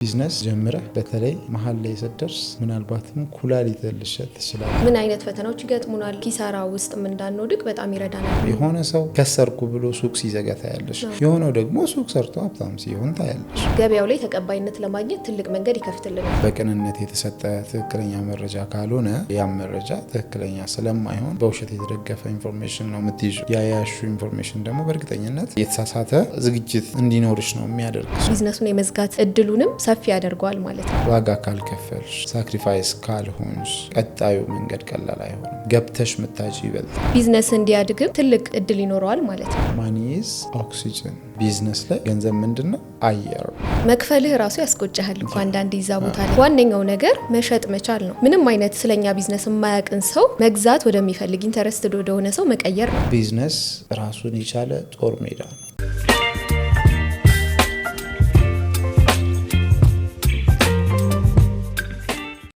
ቢዝነስ ጀምረህ በተለይ መሀል ላይ ስትደርስ ምናልባትም ኩላሊት ልትሸጥ ትችላለህ። ምን አይነት ፈተናዎች ይገጥሙናል? ኪሳራ ውስጥ እንዳንወድቅ በጣም ይረዳናል። የሆነ ሰው ከሰርኩ ብሎ ሱቅ ሲዘጋ ታያለሽ። የሆነው ደግሞ ሱቅ ሰርቶ ሀብታም ሲሆን ታያለሽ። ገበያው ላይ ተቀባይነት ለማግኘት ትልቅ መንገድ ይከፍትልናል። በቅንነት የተሰጠ ትክክለኛ መረጃ ካልሆነ ያም መረጃ ትክክለኛ ስለማይሆን በውሸት የተደገፈ ኢንፎርሜሽን ነው የምትይዙ። ያያሹ ኢንፎርሜሽን ደግሞ በእርግጠኝነት የተሳሳተ ዝግጅት እንዲኖርሽ ነው የሚያደርግ። ቢዝነሱን የመዝጋት እድሉንም ሰፊ ያደርገዋል ማለት ነው። ዋጋ ካልከፈልሽ፣ ሳክሪፋይስ ካልሆንሽ ቀጣዩ መንገድ ቀላል አይሆንም። ገብተሽ ምታጭ ይበልጣል። ቢዝነስ እንዲያድግም ትልቅ እድል ይኖረዋል ማለት ነው። ማኒ ኢዝ ኦክሲጅን። ቢዝነስ ላይ ገንዘብ ምንድነው? አየር። መክፈልህ ራሱ ያስቆጫሃል እኮ አንዳንድ ይዛ ቦታ ላይ። ዋነኛው ነገር መሸጥ መቻል ነው። ምንም አይነት ስለኛ ቢዝነስ የማያውቅን ሰው መግዛት ወደሚፈልግ ኢንተረስትድ ወደሆነ ሰው መቀየር ነው። ቢዝነስ ራሱን የቻለ ጦር ሜዳ ነው።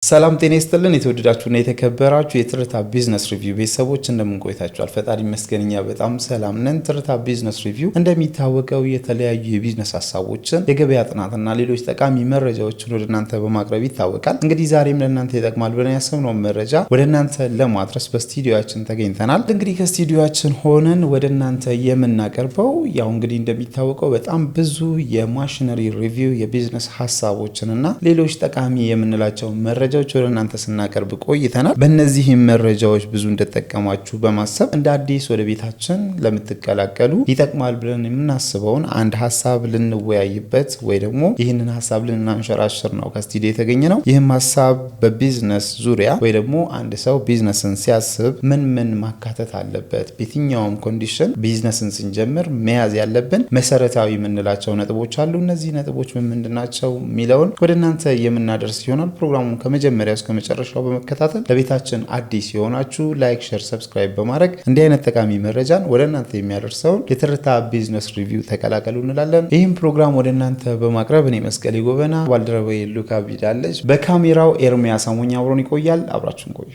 ሰላም ጤና ይስጥልን። የተወደዳችሁና የተከበራችሁ የትርታ ቢዝነስ ሪቪው ቤተሰቦች እንደምን ቆይታችኋል? ፈጣሪ ይመስገን እኛ በጣም ሰላም ነን። ትርታ ቢዝነስ ሪቪው እንደሚታወቀው የተለያዩ የቢዝነስ ሀሳቦችን፣ የገበያ ጥናትና ሌሎች ጠቃሚ መረጃዎችን ወደ እናንተ በማቅረብ ይታወቃል። እንግዲህ ዛሬም ለእናንተ ይጠቅማል ብለን ያሰብነው መረጃ ወደ እናንተ ለማድረስ በስቱዲዮአችን ተገኝተናል። እንግዲህ ከስቱዲዮአችን ሆነን ወደ እናንተ የምናቀርበው ያው እንግዲህ እንደሚታወቀው በጣም ብዙ የማሽነሪ ሪቪው የቢዝነስ ሀሳቦችንና ሌሎች ጠቃሚ የምንላቸው መረጃዎች ወደ እናንተ ስናቀርብ ቆይተናል። በእነዚህም መረጃዎች ብዙ እንደተጠቀማችሁ በማሰብ እንደ አዲስ ወደ ቤታችን ለምትቀላቀሉ ይጠቅማል ብለን የምናስበውን አንድ ሀሳብ ልንወያይበት ወይ ደግሞ ይህንን ሀሳብ ልናንሸራሽር ነው ከስቱዲዮ የተገኘ ነው። ይህም ሀሳብ በቢዝነስ ዙሪያ ወይ ደግሞ አንድ ሰው ቢዝነስን ሲያስብ ምን ምን ማካተት አለበት፣ በየትኛውም ኮንዲሽን ቢዝነስን ስንጀምር መያዝ ያለብን መሰረታዊ የምንላቸው ነጥቦች አሉ። እነዚህ ነጥቦች ምን ምንድናቸው የሚለውን ወደ እናንተ የምናደርስ ይሆናል። ፕሮግራሙን ከመጀመሪያው እስከ መጨረሻው በመከታተል ለቤታችን አዲስ የሆናችሁ ላይክ፣ ሼር፣ ሰብስክራይብ በማድረግ እንዲህ አይነት ጠቃሚ መረጃን ወደ እናንተ የሚያደርሰውን የትርታ ቢዝነስ ሪቪው ተቀላቀሉ እንላለን። ይህም ፕሮግራም ወደ እናንተ በማቅረብ እኔ መስቀሌ ጎበና፣ ባልደረባዬ ሉካ ቢዳለች፣ በካሜራው ኤርሚያስ አሞኛ አብሮን ይቆያል። አብራችሁን ቆዩ።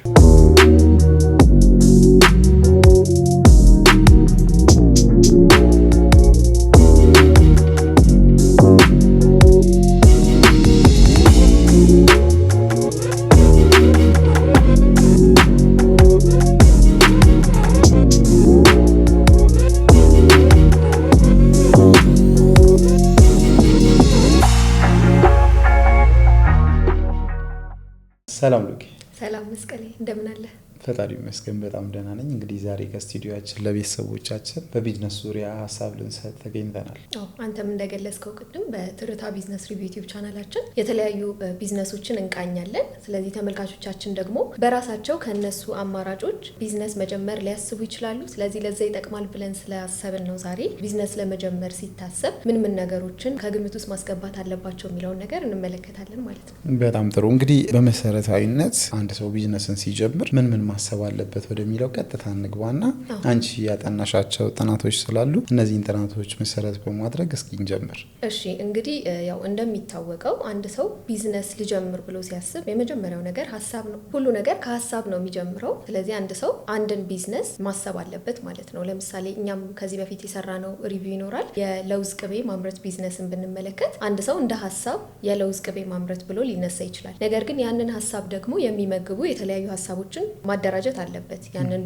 ሰላም ሉኪ። ሰላም መስቀሌ፣ እንደምን አለ? ፈጣሪ ይመስገን በጣም ደህና ነኝ። እንግዲህ ዛሬ ከስቱዲዮአችን ለቤተሰቦቻችን በቢዝነስ ዙሪያ ሀሳብ ልንሰጥ ተገኝተናል። አንተም እንደገለጽከው ቅድም በትርታ ቢዝነስ ሪቪው ዩቲዩብ ቻናላችን የተለያዩ ቢዝነሶችን እንቃኛለን። ስለዚህ ተመልካቾቻችን ደግሞ በራሳቸው ከነሱ አማራጮች ቢዝነስ መጀመር ሊያስቡ ይችላሉ። ስለዚህ ለዛ ይጠቅማል ብለን ስላሰብን ነው ዛሬ ቢዝነስ ለመጀመር ሲታሰብ ምን ምን ነገሮችን ከግምት ውስጥ ማስገባት አለባቸው የሚለውን ነገር እንመለከታለን ማለት ነው። በጣም ጥሩ። እንግዲህ በመሰረታዊነት አንድ ሰው ቢዝነስን ሲጀምር ምን ማሰብ አለበት ወደሚለው ቀጥታ እንግባና አንቺ ያጠናሻቸው ጥናቶች ስላሉ እነዚህን ጥናቶች መሰረት በማድረግ እስኪ እንጀምር። እሺ፣ እንግዲህ ያው እንደሚታወቀው አንድ ሰው ቢዝነስ ልጀምር ብሎ ሲያስብ የመጀመሪያው ነገር ሀሳብ ነው። ሁሉ ነገር ከሀሳብ ነው የሚጀምረው። ስለዚህ አንድ ሰው አንድን ቢዝነስ ማሰብ አለበት ማለት ነው። ለምሳሌ እኛም ከዚህ በፊት የሰራነው ሪቪው ይኖራል። የለውዝ ቅቤ ማምረት ቢዝነስን ብንመለከት አንድ ሰው እንደ ሀሳብ የለውዝ ቅቤ ማምረት ብሎ ሊነሳ ይችላል። ነገር ግን ያንን ሀሳብ ደግሞ የሚመግቡ የተለያዩ ሀሳቦችን ማደራጀት አለበት። ያንን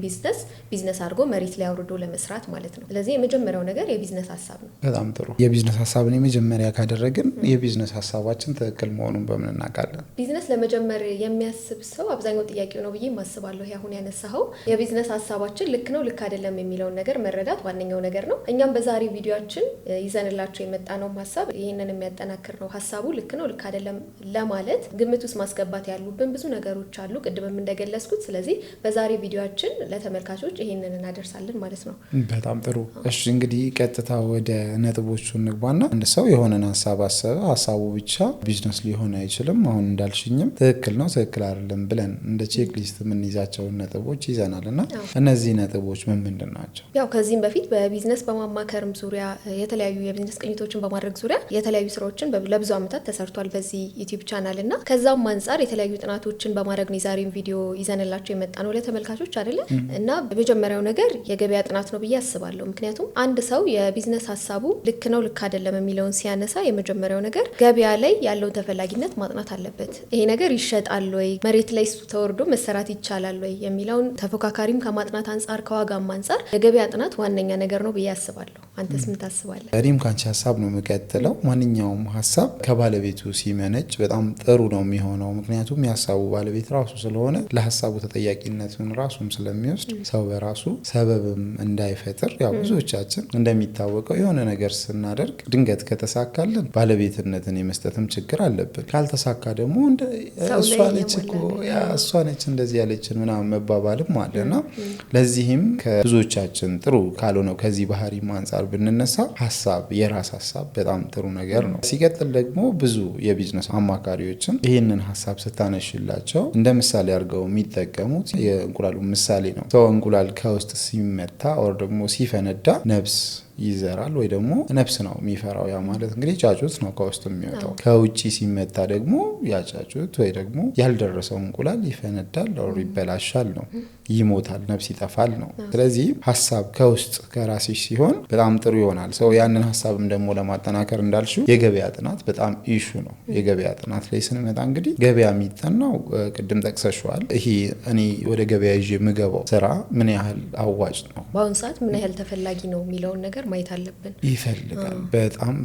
ቢዝነስ አድርጎ መሬት ላይ አውርዶ ለመስራት ማለት ነው። ስለዚህ የመጀመሪያው ነገር የቢዝነስ ሀሳብ ነው። በጣም ጥሩ። የቢዝነስ ሀሳብን የመጀመሪያ ካደረግን የቢዝነስ ሀሳባችን ትክክል መሆኑን በምን እናውቃለን? ቢዝነስ ለመጀመር የሚያስብ ሰው አብዛኛው ጥያቄው ነው ብዬ ማስባለሁ። አሁን ያነሳኸው የቢዝነስ ሀሳባችን ልክ ነው ልክ አይደለም የሚለውን ነገር መረዳት ዋነኛው ነገር ነው። እኛም በዛሬ ቪዲዮአችን ይዘንላችሁ የመጣ ነው ሀሳብ ይህንን የሚያጠናክር ነው። ሀሳቡ ልክ ነው ልክ አይደለም ለማለት ግምት ውስጥ ማስገባት ያሉብን ብዙ ነገሮች አሉ፣ ቅድምም እንደገለጽኩት። ስለዚህ በዛሬ ቪዲዮአችን ለተመልካቾች ይሄንን እናደርሳለን ማለት ነው። በጣም ጥሩ። እሺ፣ እንግዲህ ቀጥታ ወደ ነጥቦቹ እንግባና አንድ ሰው የሆነን ሀሳብ አሰበ። ሀሳቡ ብቻ ቢዝነስ ሊሆን አይችልም። አሁን እንዳልሽኝም ትክክል ነው ትክክል አይደለም ብለን እንደ ቼክ ሊስት የምንይዛቸውን ነጥቦች ይዘናል እና እነዚህ ነጥቦች ምንድን ናቸው? ያው ከዚህም በፊት በቢዝነስ በማማከርም ዙሪያ የተለያዩ የቢዝነስ ቅኝቶችን በማድረግ ዙሪያ የተለያዩ ስራዎችን ለብዙ ዓመታት ተሰርቷል በዚህ ዩቲዩብ ቻናል እና ከዛም አንጻር የተለያዩ ጥናቶችን በማድረግ ነው ዛሬም ቪዲዮ ይዘንላችሁ የመጣ ነው ለተመልካቾች አይደለ? እና በመጀመሪያው ነገር የገበያ ጥናት ነው ብዬ አስባለሁ። ምክንያቱም አንድ ሰው የቢዝነስ ሀሳቡ ልክ ነው ልክ አይደለም የሚለውን ሲያነሳ የመጀመሪያው ነገር ገበያ ላይ ያለውን ተፈላጊነት ማጥናት አለበት። ይሄ ነገር ይሸጣል ወይ፣ መሬት ላይ ተወርዶ መሰራት ይቻላል ወይ የሚለውን ተፎካካሪም ከማጥናት አንጻር ከዋጋም አንጻር የገበያ ጥናት ዋነኛ ነገር ነው ብዬ አስባለሁ። አንተስ ምን ታስባለህ? እኔም ካንቺ ሀሳብ ነው የምቀጥለው። ማንኛውም ሀሳብ ከባለቤቱ ሲመነጭ በጣም ጥሩ ነው የሚሆነው። ምክንያቱም የሀሳቡ ባለቤት ራሱ ስለሆነ ለሀሳቡ ተጠያቂነቱን ራሱም ስለሚወስድ ሰው በራሱ ሰበብም እንዳይፈጥር ያው ብዙዎቻችን እንደሚታወቀው የሆነ ነገር ስናደርግ ድንገት ከተሳካልን ባለቤትነትን የመስጠትም ችግር አለብን። ካልተሳካ ደግሞ እሷ ነች እኮ እሷ ነች እንደዚህ ያለችን ምናምን መባባልም አለና ለዚህም ከብዙዎቻችን ጥሩ ካልሆነው ከዚህ ባህሪ አንጻር ብንነሳ ሀሳብ የራስ ሀሳብ በጣም ጥሩ ነገር ነው። ሲቀጥል ደግሞ ብዙ የቢዝነስ አማካሪዎችን ይህንን ሀሳብ ስታነሽላቸው እንደ ምሳሌ አድርገው የሚጠቀሙት የእንቁላሉ ምሳሌ ነው። ሰው እንቁላል ከውስጥ ሲመታ ወር ደግሞ ሲፈነዳ ነብስ ይዘራል ወይ ደግሞ ነፍስ ነው የሚፈራው። ያ ማለት እንግዲህ ጫጩት ነው ከውስጥ የሚወጣው። ከውጪ ሲመታ ደግሞ ያ ጫጩት ወይ ደግሞ ያልደረሰው እንቁላል ይፈነዳል፣ ይበላሻል ነው፣ ይሞታል፣ ነፍስ ይጠፋል ነው። ስለዚህ ሀሳብ ከውስጥ ከራስሽ ሲሆን በጣም ጥሩ ይሆናል። ሰው ያንን ሀሳብም ደግሞ ለማጠናከር እንዳልሽው የገበያ ጥናት በጣም ኢሹ ነው። የገበያ ጥናት ላይ ስንመጣ እንግዲህ ገበያ የሚጠናው ቅድም ጠቅሰሽዋል። ይሄ እኔ ወደ ገበያ ይዤ የምገባው ስራ ምን ያህል አዋጭ ነው፣ በአሁኑ ሰዓት ምን ያህል ተፈላጊ ነው የሚለውን ነገር ማየት አለብን። ይፈልጋል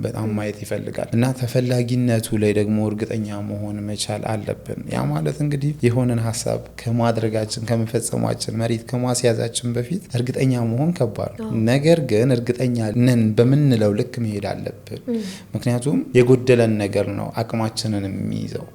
በጣም ማየት ይፈልጋል። እና ተፈላጊነቱ ላይ ደግሞ እርግጠኛ መሆን መቻል አለብን። ያ ማለት እንግዲህ የሆነን ሀሳብ ከማድረጋችን ከመፈጸማችን መሬት ከማስያዛችን በፊት እርግጠኛ መሆን ከባድ ነው። ነገር ግን እርግጠኛ ነን በምንለው ልክ መሄድ አለብን። ምክንያቱም የጎደለን ነገር ነው አቅማችንን የሚይዘው።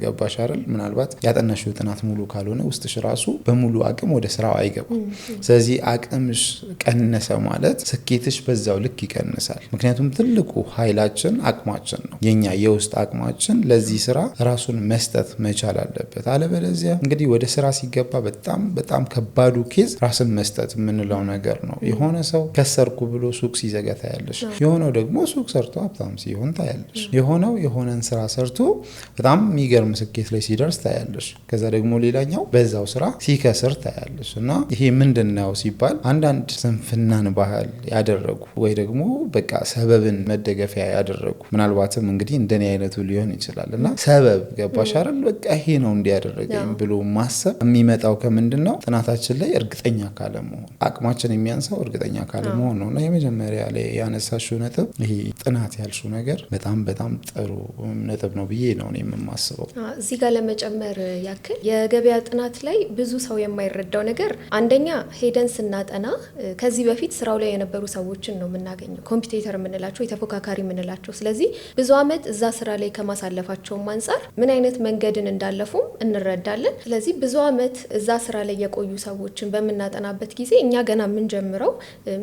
ገባሽ አይደል? ምናልባት ያጠናሽው ጥናት ሙሉ ካልሆነ ውስጥሽ ራሱ በሙሉ አቅም ወደ ስራው አይገባም። ስለዚህ አቅምሽ ቀነሰ ማለት ስኬትሽ በዛው ልክ ይቀንሳል። ምክንያቱም ትልቁ ኃይላችን አቅማችን ነው። የኛ የውስጥ አቅማችን ለዚህ ስራ ራሱን መስጠት መቻል አለበት። አለበለዚያ እንግዲህ ወደ ስራ ሲገባ በጣም ከባዱ ኬዝ ራስን መስጠት የምንለው ነገር ነው። የሆነ ሰው ከሰርኩ ብሎ ሱቅ ሲዘጋ ታያለሽ። የሆነው ደግሞ ሱቅ ሰርቶ ሀብታም ሲሆን ታያለሽ። የሆነን ስራ ሰርቶ በጣም የሚገርም ስኬት ላይ ሲደርስ ታያለሽ። ከዛ ደግሞ ሌላኛው በዛው ስራ ሲከስር ታያለሽ። እና ይሄ ምንድን ነው ሲባል አንዳንድ ስንፍናን ባህል ያደረጉ ወይ ደግሞ በቃ ሰበብን መደገፊያ ያደረጉ ምናልባትም እንግዲህ እንደኔ አይነቱ ሊሆን ይችላል። እና ሰበብ ገባሽ አይደል? በቃ ይሄ ነው እንዲያደረገኝ ብሎ ማሰብ የሚመጣው ከምንድን ነው? ጥናታችን ላይ እርግጠኛ ካለመሆን። አቅማችን የሚያንሰው እርግጠኛ ካለመሆን ነው። እና የመጀመሪያ ላይ ያነሳሽው ነጥብ ይሄ ጥናት ያልሽው ነገር በጣም ጥሩ ነጥብ ነው ብዬ ነው የምማስበው። እዚህ ጋር ለመጨመር ያክል የገበያ ጥናት ላይ ብዙ ሰው የማይረዳው ነገር አንደኛ ሄደን ስናጠና ከዚህ በፊት ስራው ላይ የነበሩ ሰዎችን ነው የምናገኘው፣ ኮምፒቲተር የምንላቸው የተፎካካሪ የምንላቸው። ስለዚህ ብዙ አመት እዛ ስራ ላይ ከማሳለፋቸውም አንጻር ምን አይነት መንገድን እንዳለፉም እንረዳለን። ስለዚህ ብዙ አመት እዛ ስራ ላይ የቆዩ ሰዎችን በምናጠናበት ጊዜ እኛ ገና የምንጀምረው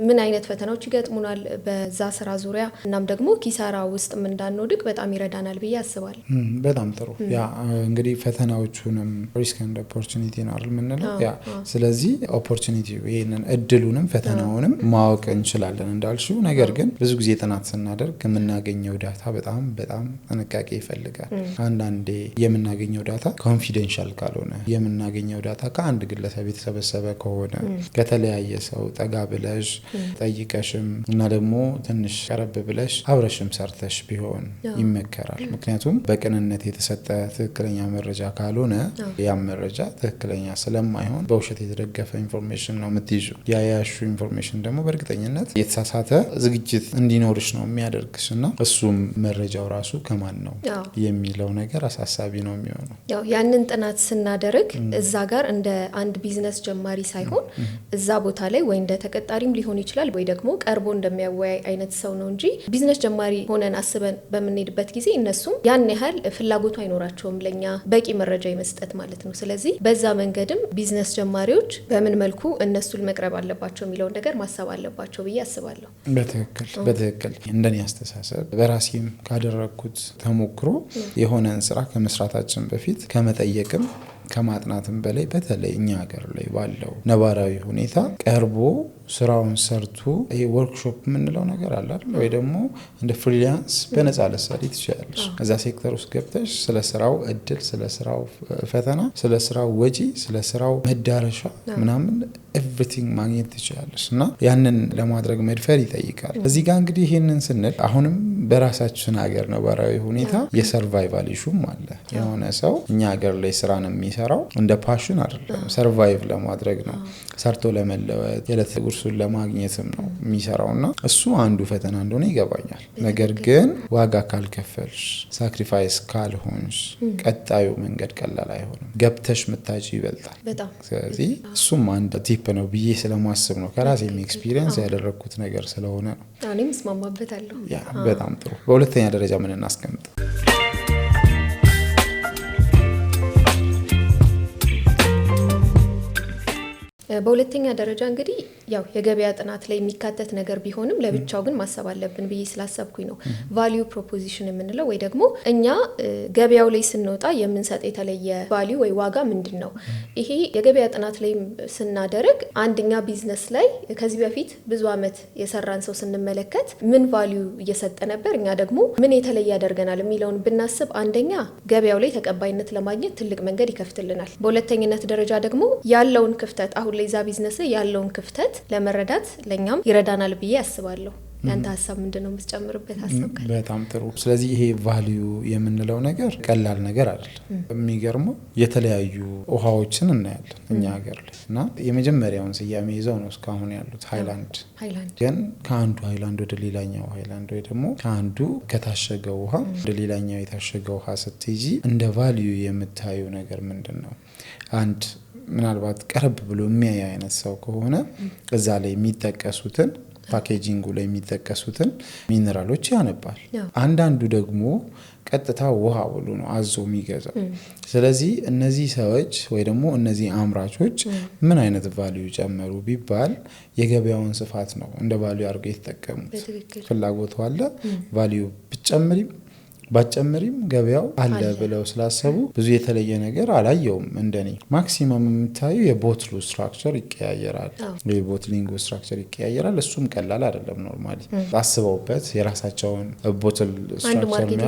ምን አይነት ፈተናዎች ይገጥሙናል በዛ ስራ ዙሪያ፣ እናም ደግሞ ኪሳራ ውስጥ እንዳንወድቅ በጣም ይረዳናል ብዬ አስባለሁ። በጣም ጥሩ። ያ እንግዲህ ፈተናዎቹንም ሪስክ ኤንድ ኦፖርቹኒቲ ነው የምንለው። ያ ስለዚህ ኦፖርቹኒቲ ይሄንን እድሉንም ፈተናውንም ማወቅ እንችላለን እንዳልሽው። ነገር ግን ብዙ ጊዜ ጥናት ስናደርግ የምናገኘው ዳታ በጣም ጥንቃቄ ይፈልጋል። አንዳንዴ የምናገኘው ዳታ ኮንፊደንሻል ካልሆነ፣ የምናገኘው ዳታ ከአንድ ግለሰብ የተሰበሰበ ከሆነ ከተለያየ ሰው ጠጋ ብለሽ ጠይቀሽም እና ደግሞ ትንሽ ቀረብ ብለሽ አብረሽም ሰርተሽ ቢሆን ይመከራል። ምክንያቱም በቅንነት የተሰጠ ትክክለኛ መረጃ ካልሆነ ያም መረጃ ትክክለኛ ስለማይሆን በውሸት የተደገፈ ኢንፎርሜሽን ነው የምትይዙ። ያያሹ ኢንፎርሜሽን ደግሞ በእርግጠኝነት የተሳሳተ ዝግጅት እንዲኖርሽ ነው የሚያደርግሽ እና እሱም መረጃው ራሱ ከማን ነው የሚለው ነገር አሳሳቢ ነው የሚሆነው። ያንን ጥናት ስናደርግ እዛ ጋር እንደ አንድ ቢዝነስ ጀማሪ ሳይሆን እዛ ቦታ ላይ ወይ እንደ ተቀጣሪም ሊሆን ይችላል ወይ ደግሞ ቀርቦ እንደሚያወያይ አይነት ሰው ነው እንጂ ቢዝነስ ጀማሪ ሆነን አስበን በምንሄድበት ጊዜ እነሱም ያን ያህል ፍላጎቱ አይኖራቸውም ለኛ በቂ መረጃ የመስጠት ማለት ነው። ስለዚህ በዛ መንገድም ቢዝነስ ጀማሪዎች በምን መልኩ እነሱን መቅረብ አለባቸው የሚለውን ነገር ማሰብ አለባቸው ብዬ አስባለሁ። በትክክል እንደኔ አስተሳሰብ በራሴም ካደረግኩት ተሞክሮ የሆነን ስራ ከመስራታችን በፊት ከመጠየቅም ከማጥናትም በላይ በተለይ እኛ ሀገር ላይ ባለው ነባራዊ ሁኔታ ቀርቦ ስራውን ሰርቶ ይሄ ወርክሾፕ የምንለው ነገር አለ አይደል? ወይ ደግሞ እንደ ፍሪላንስ በነፃ ልትሰሪ ትችላለሽ። እዛ ሴክተር ውስጥ ገብተሽ ስለ ስራው እድል፣ ስለ ስራው ፈተና፣ ስለ ስራው ወጪ፣ ስለ ስራው መዳረሻ ምናምን ኤቭሪቲንግ ማግኘት ትችላለሽ እና ያንን ለማድረግ መድፈር ይጠይቃል። እዚህ ጋር እንግዲህ ይህንን ስንል አሁንም በራሳችን ሀገር ነባራዊ ሁኔታ የሰርቫይቫል ኢሹም አለ። የሆነ ሰው እኛ ሀገር ላይ ስራን የሚሰራው እንደ ፓሽን አይደለም፣ ሰርቫይቭ ለማድረግ ነው፣ ሰርቶ ለመለወጥ የዕለት ጉርሱን ለማግኘትም ነው የሚሰራው እና እሱ አንዱ ፈተና እንደሆነ ይገባኛል። ነገር ግን ዋጋ ካልከፈልሽ፣ ሳክሪፋይስ ካልሆንሽ ቀጣዩ መንገድ ቀላል አይሆንም። ገብተሽ ምታጭ ይበልጣል። ስለዚህ እሱም አንድ ቲፕ ነው ብዬ ስለማስብ ነው። ከራሴም ኤክስፒሪየንስ ያደረግኩት ነገር ስለሆነ ነው። እኔም እስማማበታለሁ። በጣም ጥሩ። በሁለተኛ ደረጃ ምን እናስቀምጥ? በሁለተኛ ደረጃ እንግዲህ ያው የገበያ ጥናት ላይ የሚካተት ነገር ቢሆንም ለብቻው ግን ማሰብ አለብን ብዬ ስላሰብኩኝ ነው። ቫልዩ ፕሮፖዚሽን የምንለው ወይ ደግሞ እኛ ገበያው ላይ ስንወጣ የምንሰጥ የተለየ ቫልዩ ወይ ዋጋ ምንድን ነው? ይሄ የገበያ ጥናት ላይ ስናደርግ አንደኛ ቢዝነስ ላይ ከዚህ በፊት ብዙ አመት የሰራን ሰው ስንመለከት ምን ቫልዩ እየሰጠ ነበር፣ እኛ ደግሞ ምን የተለየ ያደርገናል የሚለውን ብናስብ አንደኛ ገበያው ላይ ተቀባይነት ለማግኘት ትልቅ መንገድ ይከፍትልናል። በሁለተኝነት ደረጃ ደግሞ ያለውን ክፍተት አሁን ላይ ዛ ቢዝነስ ያለውን ክፍተት ለመረዳት ለኛም ይረዳናል ብዬ አስባለሁ። ያንተ ሀሳብ ምንድነው? የምትጨምርበት ሀሳብ ካለ? በጣም ጥሩ። ስለዚህ ይሄ ቫልዩ የምንለው ነገር ቀላል ነገር አይደለም። የሚገርመው የተለያዩ ውሃዎችን እናያለን እኛ ሀገር ላይ እና የመጀመሪያውን ስያሜ ይዘው ነው እስካሁን ያሉት ሃይላንድ። ግን ከአንዱ ሃይላንድ ወደ ሌላኛው ሃይላንድ ወይ ደግሞ ከአንዱ ከታሸገ ውሃ ወደ ሌላኛው የታሸገ ውሃ ስትይጂ እንደ ቫልዩ የምታዩ ነገር ምንድን ነው? አንድ ምናልባት ቀረብ ብሎ የሚያይ አይነት ሰው ከሆነ እዛ ላይ የሚጠቀሱትን ፓኬጂንጉ ላይ የሚጠቀሱትን ሚነራሎች ያነባል። አንዳንዱ ደግሞ ቀጥታ ውሃ ብሎ ነው አዞ የሚገዛው። ስለዚህ እነዚህ ሰዎች ወይ ደግሞ እነዚህ አምራቾች ምን አይነት ቫልዩ ጨመሩ ቢባል የገበያውን ስፋት ነው እንደ ቫልዩ አድርገው የተጠቀሙት። ፍላጎቱ አለ፣ ቫልዩ ብትጨምሪም ባጨምሪም ገበያው አለ ብለው ስላሰቡ ብዙ የተለየ ነገር አላየውም። እንደኔ ማክሲመም የምታዩ የቦትሉ ስትራክቸር ይቀያየራል፣ የቦትሊንጉ ስትራክቸር ይቀያየራል። እሱም ቀላል አይደለም። ኖርማሊ አስበውበት የራሳቸውን ቦትል ስትራክቸር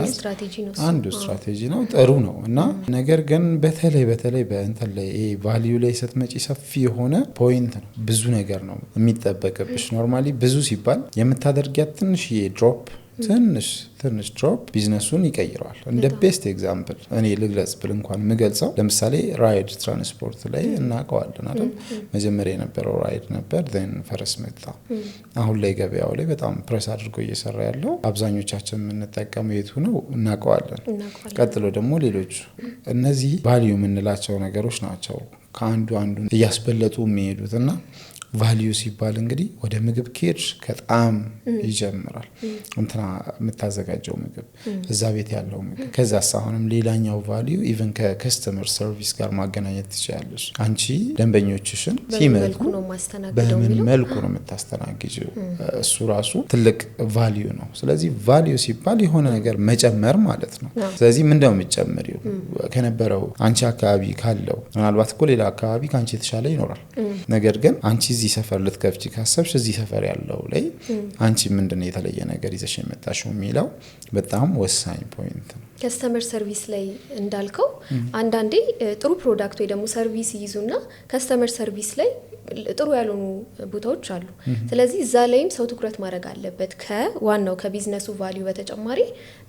አንዱ ስትራቴጂ ነው፣ ጥሩ ነው እና ነገር ግን በተለይ በእንትን ላይ ይሄ ቫልዩ ላይ ስትመጪ ሰፊ የሆነ ፖይንት ነው፣ ብዙ ነገር ነው የሚጠበቅብሽ። ኖርማሊ ብዙ ሲባል የምታደርጊያት ትንሽዬ ድሮፕ ትንሽ ድሮፕ ቢዝነሱን ይቀይረዋል። እንደ ቤስት ኤግዛምፕል እኔ ልግለጽ ብል እንኳን የምገልጸው ለምሳሌ ራይድ ትራንስፖርት ላይ እናውቀዋለን አይደል? መጀመሪያ የነበረው ራይድ ነበር፣ ዜን ፈረስ መጣ። አሁን ላይ ገበያው ላይ በጣም ፕሬስ አድርጎ እየሰራ ያለው አብዛኞቻችን የምንጠቀመው የቱ ነው እናውቀዋለን። ቀጥሎ ደግሞ ሌሎች እነዚህ ቫልዩ የምንላቸው ነገሮች ናቸው ከአንዱ እያስበለጡ የሚሄዱት እና ቫልዩ ሲባል እንግዲህ ወደ ምግብ ከሄድሽ ከጣም ይጀምራል። እንትና የምታዘጋጀው ምግብ፣ እዛ ቤት ያለው ምግብ፣ ከዛስ አሁንም ሌላኛው ቫልዩ ኢቨን ከከስተመር ሰርቪስ ጋር ማገናኘት ትችላለሽ። አንቺ ደንበኞችሽን ሲመጡ በምን መልኩ ነው የምታስተናግጂው? እሱ ራሱ ትልቅ ቫልዩ ነው። ስለዚህ ቫልዩ ሲባል የሆነ ነገር መጨመር ማለት ነው። ስለዚህ ምንድነው የምትጨምሪው? ከነበረው አንቺ አካባቢ ካለው ምናልባት እኮ ሌላ አካባቢ ከአንቺ የተሻለ ይኖራል። ነገር ግን አንቺ እዚህ ሰፈር ልትከፍቺ ካሰብሽ እዚህ ሰፈር ያለው ላይ አንቺ ምንድነው የተለየ ነገር ይዘሽ የመጣሽው የሚለው በጣም ወሳኝ ፖይንት ነው። ከስተመር ሰርቪስ ላይ እንዳልከው አንዳንዴ ጥሩ ፕሮዳክት ወይ ደግሞ ሰርቪስ ይይዙና ከስተመር ሰርቪስ ላይ ጥሩ ያልሆኑ ቦታዎች አሉ። ስለዚህ እዛ ላይም ሰው ትኩረት ማድረግ አለበት። ከዋናው ከቢዝነሱ ቫልዩ በተጨማሪ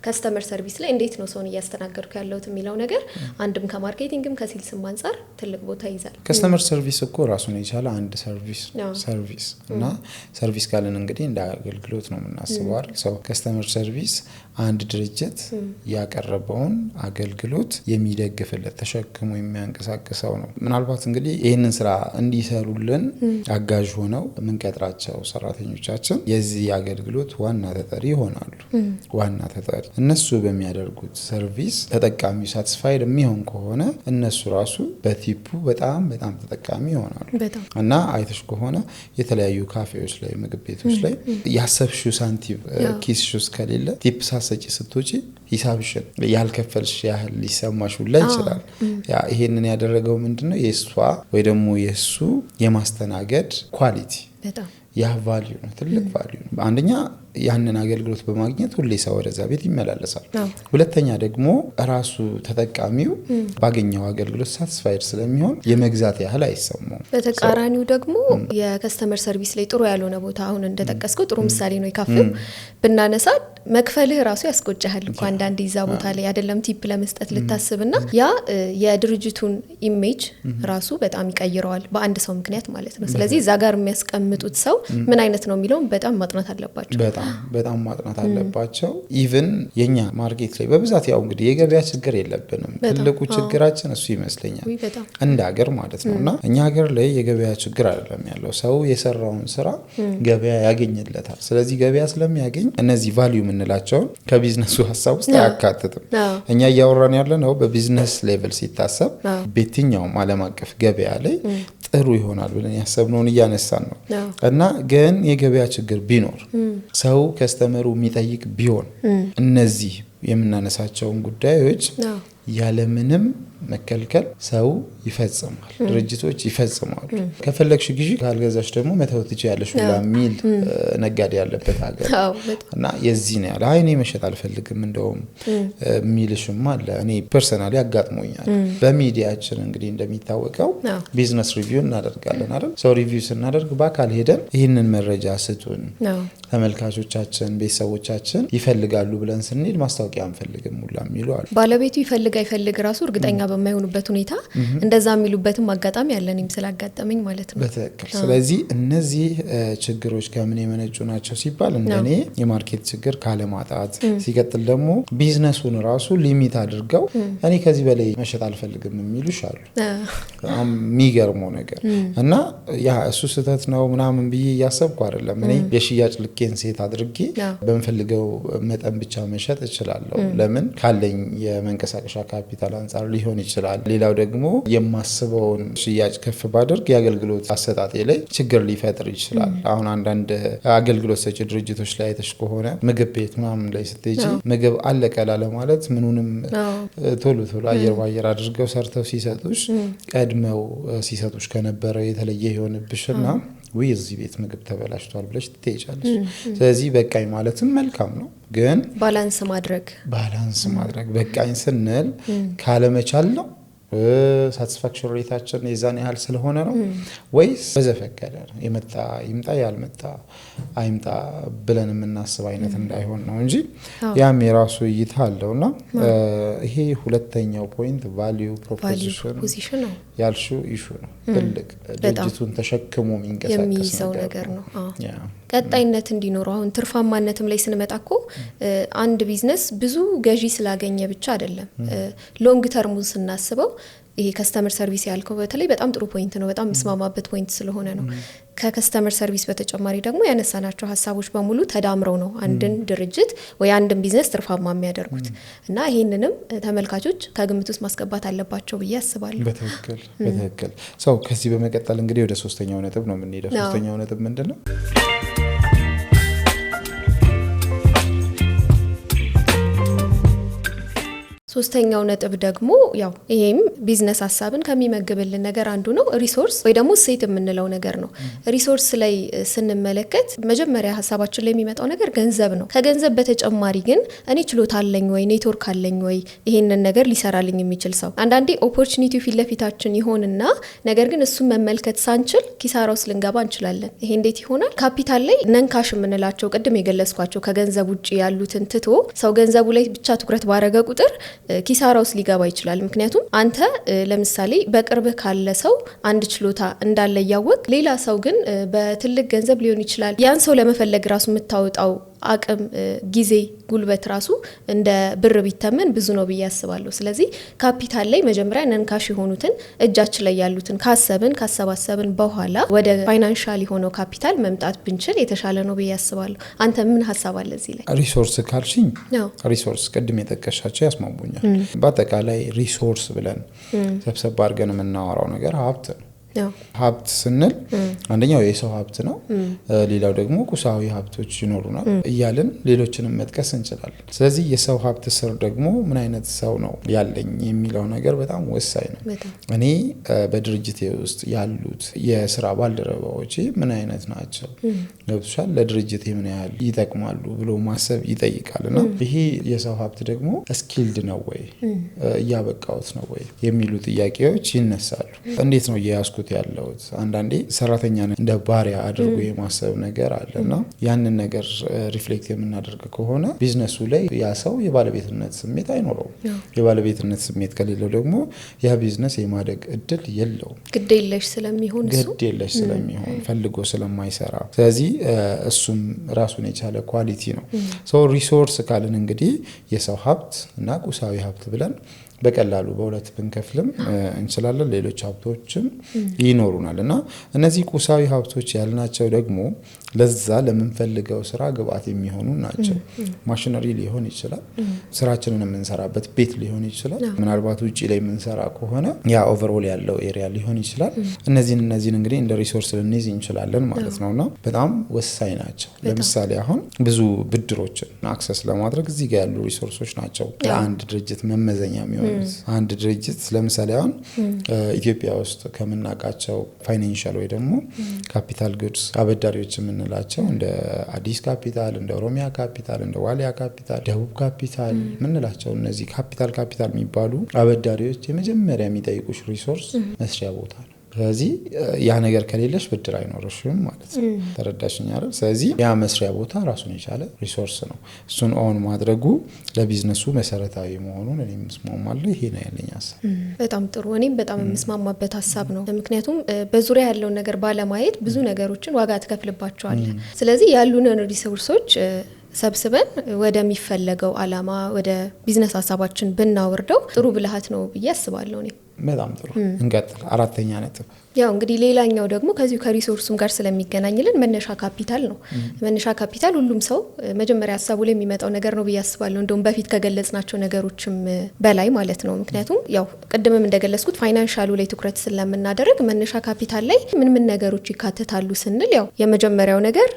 ከስተመር ሰርቪስ ላይ እንዴት ነው ሰውን እያስተናገድኩ ያለሁት የሚለው ነገር አንድም ከማርኬቲንግም ከሴልስም አንጻር ትልቅ ቦታ ይዛል። ከስተመር ሰርቪስ እኮ ራሱን የቻለ አንድ ሰርቪስ እና ሰርቪስ ካለን እንግዲህ እንደ አገልግሎት ነው የምናስበው አይደል? ሰው ከስተመር ሰርቪስ አንድ ድርጅት ያቀረበውን አገልግሎት የሚደግፍለት ተሸክሞ የሚያንቀሳቅሰው ነው። ምናልባት እንግዲህ ይህንን ስራ እንዲሰሩልን የሚሰሩልን አጋዥ ሆነው የምንቀጥራቸው ሰራተኞቻችን የዚህ አገልግሎት ዋና ተጠሪ ይሆናሉ። ዋና ተጠሪ እነሱ በሚያደርጉት ሰርቪስ ተጠቃሚው ሳቲስፋይድ የሚሆን ከሆነ እነሱ ራሱ በቲፑ በጣም በጣም ተጠቃሚ ይሆናሉ። እና አይተሽ ከሆነ የተለያዩ ካፌዎች ላይ ምግብ ቤቶች ላይ ያሰብሽው ሳንቲም ኪስሽ ውስጥ ከሌለ ቲፕ ሳሰጪ ስትወጪ ሂሳብሽን ያልከፈልሽ ያህል ሊሰማሽ ሁላ ይችላል። ይሄንን ያደረገው ምንድነው የሷ ወይ ደግሞ የሱ የማስተናገድ ኳሊቲ ያ ቫልዩ ነው። ትልቅ ቫልዩ ነው። አንደኛ ያንን አገልግሎት በማግኘት ሁሌ ሰው ወደዛ ቤት ይመላለሳል። ሁለተኛ ደግሞ ራሱ ተጠቃሚው ባገኘው አገልግሎት ሳቲስፋይድ ስለሚሆን የመግዛት ያህል አይሰማውም። በተቃራኒው ደግሞ የከስተመር ሰርቪስ ላይ ጥሩ ያልሆነ ቦታ አሁን እንደተጠቀስከው ጥሩ ምሳሌ ነው የካፌው ብናነሳ መክፈልህ ራሱ ያስቆጫሃል እኮ አንዳንዴ እዛ ቦታ ላይ አይደለም ቲፕ ለመስጠት ልታስብና ያ የድርጅቱን ኢሜጅ ራሱ በጣም ይቀይረዋል በአንድ ሰው ምክንያት ማለት ነው። ስለዚህ እዛ ጋር የሚያስቀምጡት ሰው ምን አይነት ነው የሚለውን በጣም ማጥናት አለባቸው። በጣም ማጥናት አለባቸው። ኢቭን የኛ ማርኬት ላይ በብዛት ያው እንግዲህ የገበያ ችግር የለብንም። ትልቁ ችግራችን እሱ ይመስለኛል እንደ ሀገር ማለት ነውና እኛ ሀገር ላይ የገበያ ችግር አይደለም ያለው። ሰው የሰራውን ስራ ገበያ ያገኝለታል። ስለዚህ ገበያ ስለሚያገኝ እነዚህ ቫልዩ የምንላቸውን ከቢዝነሱ ሀሳብ ውስጥ አያካትትም። እኛ እያወራን ያለ ነው በቢዝነስ ሌቭል ሲታሰብ በየትኛውም ዓለም አቀፍ ገበያ ላይ ጥሩ ይሆናል ብለን ያሰብነውን እያነሳን ነው። እና ግን የገበያ ችግር ቢኖር ሰው ከስተመሩ የሚጠይቅ ቢሆን እነዚህ የምናነሳቸውን ጉዳዮች ያለምንም መከልከል ሰው ይፈጽማል፣ ድርጅቶች ይፈጽማሉ። ከፈለግሽ ግዢ ካልገዛሽ ደግሞ መተው ትችያለሽ ሁላ ሚል ነጋዴ ያለበት ሀገር እና የዚህ ነው ያለ እኔ መሸጥ አልፈልግም እንደውም ሚልሽም አለ። እኔ ፐርሰናሊ አጋጥሞኛል። በሚዲያችን እንግዲህ እንደሚታወቀው ቢዝነስ ሪቪው እናደርጋለን አይደል? ሰው ሪቪው ስናደርግ በአካል ሄደን ይህንን መረጃ ስጡን ተመልካቾቻችን ቤተሰቦቻችን ይፈልጋሉ ብለን ስንሄድ ማስታወቂያ አንፈልግም ሁላ የሚሉ አሉ። ባለቤቱ ይፈልግ ራሱ እርግጠኛ በማይሆኑበት ሁኔታ እንደዛ የሚሉበትም አጋጣሚ ያለንም ስላጋጠመኝ ማለት ነው። በትክክል። ስለዚህ እነዚህ ችግሮች ከምን የመነጩ ናቸው ሲባል እንደኔ የማርኬት ችግር ካለማጣት፣ ሲቀጥል ደግሞ ቢዝነሱን ራሱ ሊሚት አድርገው እኔ ከዚህ በላይ መሸጥ አልፈልግም የሚሉሽ አሉ። የሚገርመው ነገር እና ያ እሱ ስህተት ነው ምናምን ብዬ እያሰብኩ አይደለም። እኔ የሽያጭ ልኬን ሴት አድርጌ በምፈልገው መጠን ብቻ መሸጥ እችላለሁ። ለምን ካለኝ የመንቀሳቀሻ ካፒታል አንጻር ሊሆን ይችላል። ሌላው ደግሞ የማስበውን ሽያጭ ከፍ ባደርግ የአገልግሎት አሰጣጤ ላይ ችግር ሊፈጥር ይችላል። አሁን አንዳንድ አገልግሎት ሰጪ ድርጅቶች ላይ አይተሽ ከሆነ ምግብ ቤት ምናምን ላይ ስትሄጂ ምግብ አለቀ ላለ ማለት ምኑንም ቶሎ አየር ባየር አድርገው ሰርተው ሲሰጡሽ ቀድመው ሲሰጡሽ ከነበረው የተለየ ይሆንብሽና እዚህ ቤት ምግብ ተበላሽቷል ብለሽ ትጠይጫለሽ። ስለዚህ በቃኝ ማለትም መልካም ነው፣ ግን ባላንስ ማድረግ በቃኝ ስንል ካለመቻል ነው ሳቲስፋክሽን ሬታችን የዛን ያህል ስለሆነ ነው ወይስ በዘፈቀደ ነው የመጣ ይምጣ ያልመጣ አይምጣ ብለን የምናስብ አይነት እንዳይሆን ነው እንጂ ያም የራሱ እይታ አለውና ይሄ ሁለተኛው ፖይንት ቫልዩ ፕሮፖዚሽን ነው ያልሽው ኢሹ ነው። ትልቅ ድርጅቱን ተሸክሞ የሚንቀሳቀስ ነገር ነው። ቀጣይነት እንዲኖረው አሁን ትርፋማነትም ላይ ስንመጣ እኮ አንድ ቢዝነስ ብዙ ገዢ ስላገኘ ብቻ አይደለም። ሎንግ ተርሙን ስናስበው ይሄ ከስተመር ሰርቪስ ያልከው በተለይ በጣም ጥሩ ፖይንት ነው። በጣም መስማማበት ፖይንት ስለሆነ ነው። ከከስተመር ሰርቪስ በተጨማሪ ደግሞ ያነሳናቸው ሀሳቦች በሙሉ ተዳምረው ነው አንድን ድርጅት ወይ አንድን ቢዝነስ ትርፋማ የሚያደርጉት እና ይሄንንም ተመልካቾች ከግምት ውስጥ ማስገባት አለባቸው ብዬ አስባለሁ። በትክክል ሰው ከዚህ በመቀጠል እንግዲህ ወደ ሶስተኛው ነጥብ ነው የምንሄደው። ሶስተኛው ነጥብ ምንድነው? ሶስተኛው ነጥብ ደግሞ ያው ይሄም ቢዝነስ ሐሳብን ከሚመግብልን ነገር አንዱ ነው። ሪሶርስ ወይ ደግሞ ሴት የምንለው ነገር ነው። ሪሶርስ ላይ ስንመለከት መጀመሪያ ሐሳባችን ላይ የሚመጣው ነገር ገንዘብ ነው። ከገንዘብ በተጨማሪ ግን እኔ ችሎታ አለኝ ወይ ኔትወርክ አለኝ ወይ ይሄንን ነገር ሊሰራልኝ የሚችል ሰው። አንዳንዴ ኦፖርቹኒቲው ፊት ለፊታችን ይሆንና ነገር ግን እሱን መመልከት ሳንችል ኪሳራ ውስጥ ልንገባ እንችላለን። ይሄ እንዴት ይሆናል? ካፒታል ላይ ነንካሽ የምንላቸው ቅድም የገለጽኳቸው ከገንዘብ ውጪ ያሉትን ትቶ ሰው ገንዘቡ ላይ ብቻ ትኩረት ባረገ ቁጥር ኪሳራ ውስጥ ሊገባ ይችላል። ምክንያቱም አንተ ለምሳሌ በቅርብህ ካለ ሰው አንድ ችሎታ እንዳለ ያወቅ ሌላ ሰው ግን በትልቅ ገንዘብ ሊሆን ይችላል ያን ሰው ለመፈለግ ራሱ የምታወጣው አቅም ጊዜ ጉልበት ራሱ እንደ ብር ቢተመን ብዙ ነው ብዬ አስባለሁ። ስለዚህ ካፒታል ላይ መጀመሪያ ነንካሽ የሆኑትን እጃችን ላይ ያሉትን ካሰባሰብን በኋላ ወደ ፋይናንሻል የሆነው ካፒታል መምጣት ብንችል የተሻለ ነው ብዬ አስባለሁ። አንተ ምን ሀሳብ አለ እዚህ ላይ? ሪሶርስ ካልሽኝ ሪሶርስ ቅድም የጠቀሻቸው ያስማሙኛል። በአጠቃላይ ሪሶርስ ብለን ሰብሰብ አድርገን የምናወራው ነገር ሀብት ነው። ሀብት ስንል አንደኛው የሰው ሀብት ነው፣ ሌላው ደግሞ ቁሳዊ ሀብቶች ይኖሩናል እያልን ሌሎችንም መጥቀስ እንችላለን። ስለዚህ የሰው ሀብት ስር ደግሞ ምን አይነት ሰው ነው ያለኝ የሚለው ነገር በጣም ወሳኝ ነው። እኔ በድርጅቴ ውስጥ ያሉት የስራ ባልደረባዎቼ ምን አይነት ናቸው፣ ለብቻል ለድርጅቴ ምን ያህል ይጠቅማሉ ብሎ ማሰብ ይጠይቃልና ይሄ የሰው ሀብት ደግሞ ስኪልድ ነው ወይ እያበቃውት ነው ወይ የሚሉ ጥያቄዎች ይነሳሉ። እንዴት ነው እያያዝኩት ያለውት? አንዳንዴ ሰራተኛ እንደ ባሪያ አድርጎ የማሰብ ነገር አለና ያንን ነገር ሪፍሌክት የምናደርግ ከሆነ ቢዝነሱ ላይ ያ ሰው የባለቤትነት ስሜት አይኖረውም። የባለቤትነት ስሜት ከሌለው ደግሞ ያ ቢዝነስ የማደግ እድል የለውም። ግዴለሽ ስለሚሆን ፈልጎ ስለማይሰራ፣ ስለዚህ እሱም ራሱን የቻለ ኳሊቲ ነው። ሶ ሪሶርስ ካልን እንግዲህ የሰው ሀብት እና ቁሳዊ ሀብት ብለን በቀላሉ በሁለት ብንከፍልም እንችላለን። ሌሎች ሀብቶችም ይኖሩናል እና እነዚህ ቁሳዊ ሀብቶች ያልናቸው ደግሞ ለዛ ለምንፈልገው ስራ ግብአት የሚሆኑ ናቸው። ማሽነሪ ሊሆን ይችላል፣ ስራችንን የምንሰራበት ቤት ሊሆን ይችላል፣ ምናልባት ውጪ ላይ የምንሰራ ከሆነ ያ ኦቨርኦል ያለው ኤሪያ ሊሆን ይችላል። እነዚህን እንግዲህ እንደ ሪሶርስ ልንይዝ እንችላለን ማለት ነውና በጣም ወሳኝ ናቸው። ለምሳሌ አሁን ብዙ ብድሮችን አክሰስ ለማድረግ እዚህ ጋር ያሉ ሪሶርሶች ናቸው ለአንድ ድርጅት መመዘኛ የሚሆኑ። አንድ ድርጅት ለምሳሌ አሁን ኢትዮጵያ ውስጥ ከምናውቃቸው ፋይናንሻል ወይ ደግሞ ካፒታል ጉድስ አበዳሪዎች የምንላቸው እንደ አዲስ ካፒታል፣ እንደ ኦሮሚያ ካፒታል፣ እንደ ዋሊያ ካፒታል፣ ደቡብ ካፒታል የምንላቸው እነዚህ ካፒታል የሚባሉ አበዳሪዎች የመጀመሪያ የሚጠይቁሽ ሪሶርስ መስሪያ ቦታ ነው። ስለዚህ ያ ነገር ከሌለሽ ብድር አይኖርሽም ማለት ነው። ተረዳሽኝ አይደል? ስለዚህ ያ መስሪያ ቦታ ራሱን የቻለ ሪሶርስ ነው። እሱን ኦን ማድረጉ ለቢዝነሱ መሰረታዊ መሆኑን እኔም እስማማለሁ። ይሄ ነው ያለኝ ሀሳብ። በጣም ጥሩ። እኔም በጣም የምስማማበት ሀሳብ ነው። ምክንያቱም በዙሪያ ያለውን ነገር ባለማየት ብዙ ነገሮችን ዋጋ ትከፍልባቸዋለህ። ስለዚህ ያሉንን ሪሶርሶች ሰብስበን ወደሚፈለገው አላማ ወደ ቢዝነስ ሀሳባችን ብናወርደው ጥሩ ብልሃት ነው ብዬ አስባለሁ እኔ። በጣም ጥሩ። እንቀጥል። አራተኛ ነጥብ ያው እንግዲህ ሌላኛው ደግሞ ከዚሁ ከሪሶርሱም ጋር ስለሚገናኝልን መነሻ ካፒታል ነው። መነሻ ካፒታል ሁሉም ሰው መጀመሪያ ሀሳቡ ላይ የሚመጣው ነገር ነው ብዬ አስባለሁ። እንደውም በፊት ከገለጽናቸው ነገሮችም በላይ ማለት ነው። ምክንያቱም ያው ቅድምም እንደገለጽኩት ፋይናንሻሉ ላይ ትኩረት ስለምናደርግ መነሻ ካፒታል ላይ ምን ነገሮች ይካተታሉ ስንል ያው የመጀመሪያው ነገር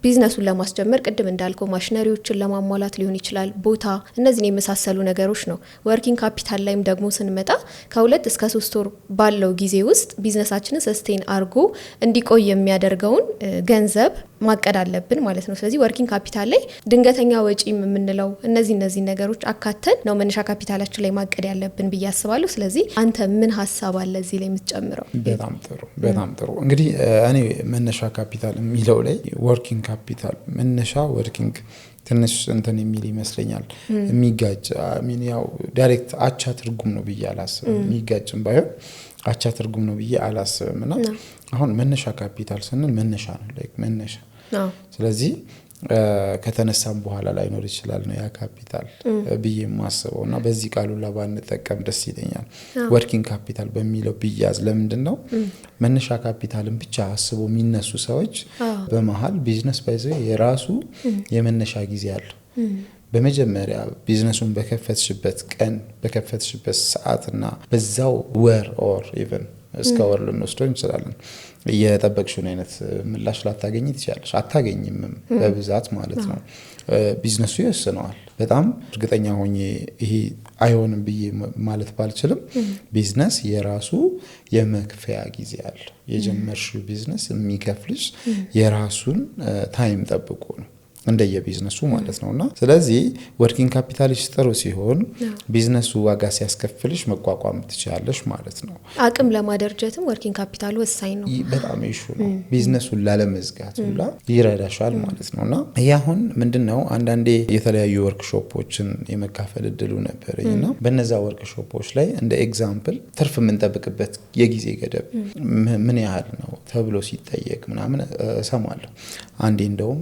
ቢዝነሱን ለማስጀመር ቅድም እንዳልከው ማሽነሪዎችን ለማሟላት ሊሆን ይችላል፣ ቦታ፣ እነዚህን የመሳሰሉ ነገሮች ነው። ወርኪንግ ካፒታል ላይም ደግሞ ስንመጣ ከ2 እስከ 3 ወር ባለው ጊዜ ውስጥ ቢዝነሳችንን ሰስቴን አድርጎ እንዲቆይ የሚያደርገውን ገንዘብ ማቀድ አለብን ማለት ነው። ስለዚህ ወርኪንግ ካፒታል ላይ ድንገተኛ ወጪ የምንለው እነዚህ ነገሮች አካተን ነው መነሻ ካፒታላችን ላይ ማቀድ ያለብን ብዬ አስባለሁ። ስለዚህ አንተ ምን ሀሳብ አለ እዚህ ላይ የምትጨምረው? በጣም ጥሩ። እንግዲህ እኔ መነሻ ካፒታል የሚለው ላይ ወርኪንግ ካፒታል መነሻ ወርኪንግ ትንሽ እንትን የሚል ይመስለኛል። የሚጋጭ ያው ዳይሬክት አቻ ትርጉም ነው ብዬ አላስብም። የሚጋጭም ባይሆን አቻ ትርጉም ነው ብዬ አላስብም እና አሁን መነሻ ካፒታል ስንል መነሻ ነው ላይክ መነሻ። ስለዚህ ከተነሳም በኋላ ላይኖር ይችላል ነው ያ ካፒታል ብዬ የማስበው እና በዚህ ቃሉ ባንጠቀም ደስ ይለኛል። ወርኪንግ ካፒታል በሚለው ብያዝ ለምንድነው መነሻ ካፒታልን ብቻ አስበው የሚነሱ ሰዎች በመሃል ቢዝነስ ባይዘው የራሱ የመነሻ ጊዜ አለው። በመጀመሪያ ቢዝነሱን በከፈትሽበት ቀን በከፈትሽበት ሰዓትና በዛው ወር ኦር ኢቭን እስከ ወር ልንወስደው እንችላለን። የጠበቅሽውን አይነት ምላሽ ላታገኝ ትችላለሽ፣ አታገኝም በብዛት ማለት ነው። ቢዝነሱ ይወስነዋል። በጣም እርግጠኛ ሆኜ ይሄ አይሆንም ብዬ ማለት ባልችልም ቢዝነስ የራሱ የመክፈያ ጊዜ አለ። የጀመርሽው ቢዝነስ የሚከፍልሽ የራሱን ታይም ጠብቆ ነው እንደየቢዝነሱ ማለት ነውና ስለዚህ ወርኪንግ ካፒታልሽ ጥሩ ሲሆን ቢዝነሱ ዋጋ ሲያስከፍልሽ መቋቋም ትችላለሽ ማለት ነው። አቅም ለማደራጀትም ወርኪንግ ካፒታል ወሳኝ ነው። በጣም ኢሹ ነው። ቢዝነሱን ላለመዝጋት ሁላ ይረዳሻል ማለት ነውና ያሁን ምንድነው አንዳንዴ የተለያዩ ወርክሾፖችን የመካፈል እድሉ ነበርኝና በእነዛ ወርክሾፖች ላይ እንደ ኤግዛምፕል ትርፍ የምንጠብቅበት የጊዜ ገደብ ምን ያህል ነው ተብሎ ሲጠየቅ ምናምን ሰማለሁ። አንዴ እንደውም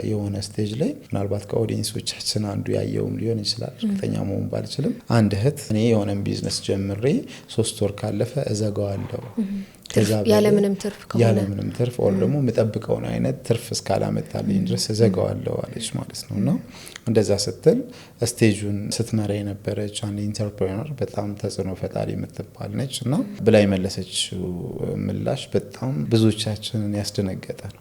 የሆነ ስቴጅ ላይ ምናልባት ከኦዲየንሶቻችን አንዱ ያየውም ሊሆን ይችላል እርግጠኛ መሆን ባልችልም አንድ እህት እኔ የሆነን ቢዝነስ ጀምሬ 3 ወር ካለፈ እዘጋዋለሁ ያለምንም ትርፍ ኦር ደግሞ የምጠብቀውን አይነት ትርፍ እስካላመጣልኝ ድረስ እዘጋዋለሁ አለች ማለት ነውና እንደዛ ስትል ስቴጁን ስትመራ የነበረች አንድ ኢንተርፕሬነር በጣም ተጽዕኖ ፈጣሪ የምትባል ነች እና ብላ የመለሰችው ምላሽ በጣም ብዙዎቻችንን ያስደነገጠ ነው።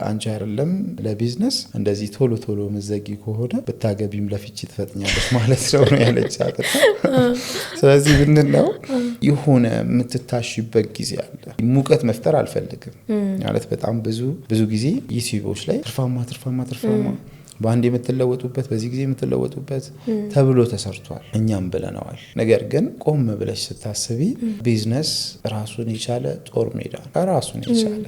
አንቺ አይደለም ለቢዝነስ እንደዚህ ቶሎ መዘጊ ከሆነ ብታገቢም ለፍቺ ትፈጥኛለሽ ማለት ነው ያለቻት። ስለዚህ ምንድነው የሆነ የምትታሽበት ጊዜ አለ። ሙቀት መፍጠር አልፈልግም ማለት በጣም ብዙ ጊዜ ዩቲዩቦች ላይ ትርፋማ በአንድ የምትለወጡበት በዚህ ጊዜ የምትለወጡበት ተብሎ ተሰርቷል። እኛም ብለናል። ነገር ግን ቆም ብለሽ ስታስቢ ቢዝነስ ራሱን የቻለ ጦር ሜዳ ራሱን የቻለ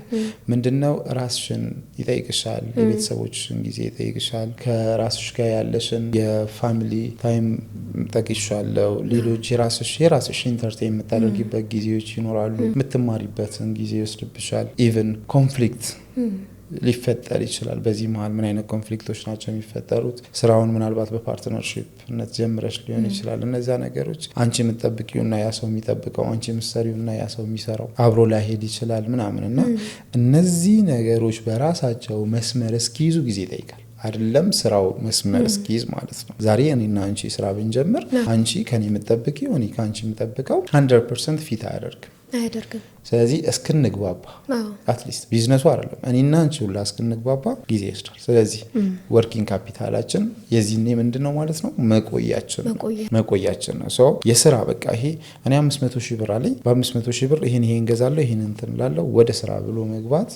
ምንድነው ራስሽን ይጠይቅሻል፣ የቤተሰቦችሽን ጊዜ ይጠይቅሻል፣ ከራስሽ ጋር ያለሽን የፋሚሊ ታይም ጠቅሻለሁ፣ ሌሎች የራስሽ ኢንተርቴይን የምታደርጊበት ጊዜዎች ይኖራሉ፣ የምትማሪበትን ጊዜ ይወስድብሻል። ኢቭን ኮንፍሊክት ሊፈጠር ይችላል። በዚህ መሃል ምን አይነት ኮንፍሊክቶች ናቸው የሚፈጠሩት? ስራውን ምናልባት በፓርትነርሺፕነት ጀምረሽ ሊሆን ይችላል። እነዛ ነገሮች አንቺ የምትጠብቂውና ያ ሰው የሚጠብቀው አንቺ የምትሰሪውና ያ ሰው የሚሰራው አብሮ ላይሄድ ይችላል ምናምንና እነዚህ ነገሮች በራሳቸው መስመር እስኪይዙ ጊዜ ይጠይቃል። አይደለም ስራው መስመር እስኪይዝ ማለት ነው። ዛሬ እኔና አንቺ ስራ ብንጀምር አንቺ ከኔ የምትጠብቂው እኔ ከአንቺ የምጠብቀው 100% ፊት አያደርግም። ስለዚህ እስክንግባባ አትሊስት ቢዝነሱ አይደለም እኔና አንቺ ሁላ እስክንግባባ ጊዜ ይወስዳል። ስለዚህ ወርኪንግ ካፒታላችን የዚህኔ ምንድነው ማለት ነው መቆያችን ነው። ሶ የስራ በቃ ይሄ እኔ 500,000 ብር አለኝ በ500,000 ብር ይሄን እንገዛለሁ ይሄን እንትን ላለው ወደ ስራ ብሎ መግባት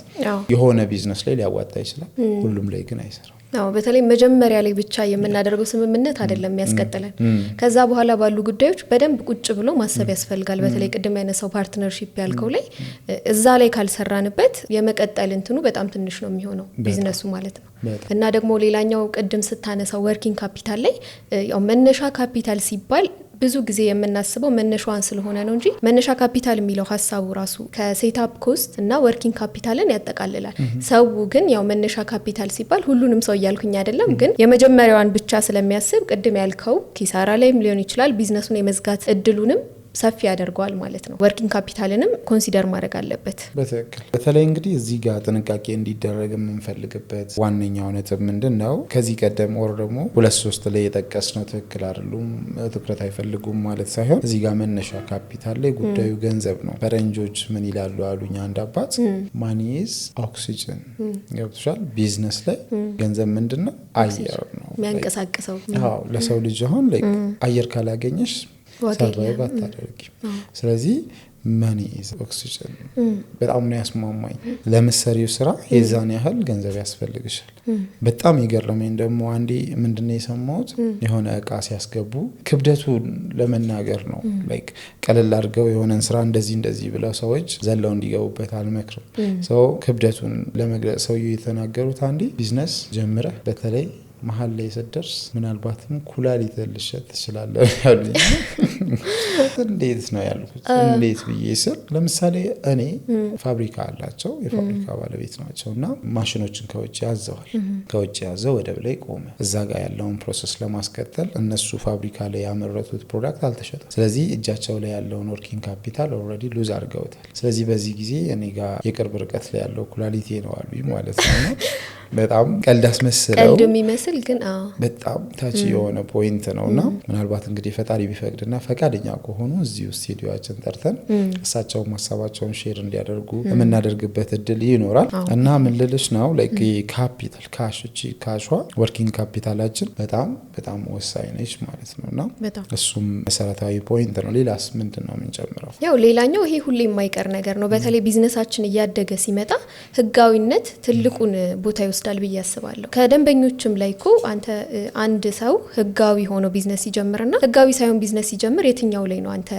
የሆነ ቢዝነስ ላይ ሊያዋጣ ይችላል፣ ሁሉም ላይ ግን አይሰራም። በተለይ መጀመሪያ ላይ ብቻ የምናደርገው ስምምነት አይደለም የሚያስቀጥለን። ከዛ በኋላ ባሉ ጉዳዮች በደንብ ቁጭ ብሎ ማሰብ ያስፈልጋል። በተለይ ቅድም ያነሳው ፓርትነርሺፕ ያልከው ላይ እዛ ላይ ካልሰራንበት የመቀጠል እንትኑ በጣም ትንሽ ነው የሚሆነው ቢዝነሱ ማለት ነው። እና ደግሞ ሌላኛው ቅድም ስታነሳው ወርኪንግ ካፒታል ላይ ያው መነሻ ካፒታል ሲባል ብዙ ጊዜ የምናስበው መነሻዋን ስለሆነ ነው እንጂ መነሻ ካፒታል የሚለው ሐሳቡ ራሱ ከሴትአፕ ኮስት እና ወርኪንግ ካፒታልን ያጠቃልላል። ሰው ግን ያው መነሻ ካፒታል ሲባል ሁሉንም ሰው እያልኩኝ አይደለም፣ ግን የመጀመሪያዋን ብቻ ስለሚያስብ ቅድም ያልከው ኪሳራ ላይም ሊሆን ይችላል ቢዝነሱን የመዝጋት እድሉንም ሰፊ ያደርገዋል ማለት ነው። ወርኪንግ ካፒታልንም ኮንሲደር ማድረግ አለበት። በትክክል። በተለይ እንግዲህ እዚህ ጋር ጥንቃቄ እንዲደረግ የምንፈልግበት ዋነኛው ነጥብ ምንድነው ከዚህ ቀደም ወር ደግሞ 2-3 ላይ የጠቀስነው ትክክል አይደሉም ትኩረት አይፈልጉም ማለት ሳይሆን እዚህ ጋር መነሻ ካፒታል ላይ ጉዳዩ ገንዘብ ነው። ፈረንጆች ምን ይላሉ አሉኝ አንድ አባት ማኒ ኢዝ ኦክሲጅን ገብቶሻል። ቢዝነስ ላይ ገንዘብ ምንድነው አየር ነው የሚያንቀሳቅሰው። ለሰው ልጅ አሁን አየር ካላገኘሽ ሰርቫይቭ አታደርጊም። ስለዚህ ማኒ ኢዝ ኦክሲጅን በጣም ነው ያስማማኝ። ለምሳሌው ስራ የዛን ያህል ገንዘብ ያስፈልግሻል። በጣም ይገርመኝ ደግሞ አንዴ ምንድነው የሰማሁት የሆነ እቃ ሲያስገቡ ክብደቱን ለመናገር ነው ላይክ ቀለል አድርገው የሆነን ስራ እንደዚህ ብለው ሰዎች ዘለው እንዲገቡበት አልመክርም። ሰው ክብደቱን ለመግለጽ ሰውዬው የተናገሩት አንዴ ቢዝነስ ጀምረህ በተለይ መሀል ላይ ስትደርስ ምናልባትም ኩላሊት ልትሸጥ ትችላለህ ያሉኝ። እንዴት ነው ያልኩት? እንዴት ብዬ ስል ለምሳሌ እኔ ፋብሪካ አላቸው የፋብሪካ ባለቤት ናቸውና ማሽኖችን ከውጭ ያዘው ወደብ ላይ ቆመ። እዛ ጋር ያለውን ፕሮሰስ ለማስቀጠል እነሱ ፋብሪካ ላይ ያመረቱት ፕሮዳክት አልተሸጠም። ስለዚህ እጃቸው ላይ ያለውን ወርኪንግ ካፒታል ኦልሬዲ ሉዝ አድርገውታል። ስለዚህ በዚህ ጊዜ እኔ ጋር የቅርብ ርቀት ላይ ያለው ኩላሊቴ ነው አሉኝ ማለት ነው። በጣም ቀልድ አስመስለው ቀልድ የሚመስል ግን በጣም ታች የሆነ ፖይንት ነውና ምናልባት እንግዲህ ፈጣሪ ቢፈቅድና ፈቃደኛ ከሆኑ እዚህ ስቱዲዮአችን ጠርተን እሳቸው ሐሳባቸውን ሼር እንዲያደርጉ የምናደርግበት እድል ይኖራል። እና ምን ልልሽ ነው ላይክ ካፒታል ካሽ ወርኪንግ ካፒታላችን በጣም ወሳኝ ነች ማለት ነውና እሱም መሰረታዊ ፖይንት ነው። ሌላስ ምንድነው የምንጨምረው? ያው ሌላኛው ይሄ ሁሌ የማይቀር ነገር ነው። በተለይ ቢዝነሳችን እያደገ ሲመጣ ህጋዊነት ትልቁን ቦታ ይወስዳል ብዬ አስባለሁ። ከደንበኞችም ላይ እኮ አንድ ሰው ህጋዊ ሆኖ ቢዝነስ ይጀምርና ህጋዊ ሳይሆን ቢዝነስ ይጀምር የትኛው ላይ ነው አንተ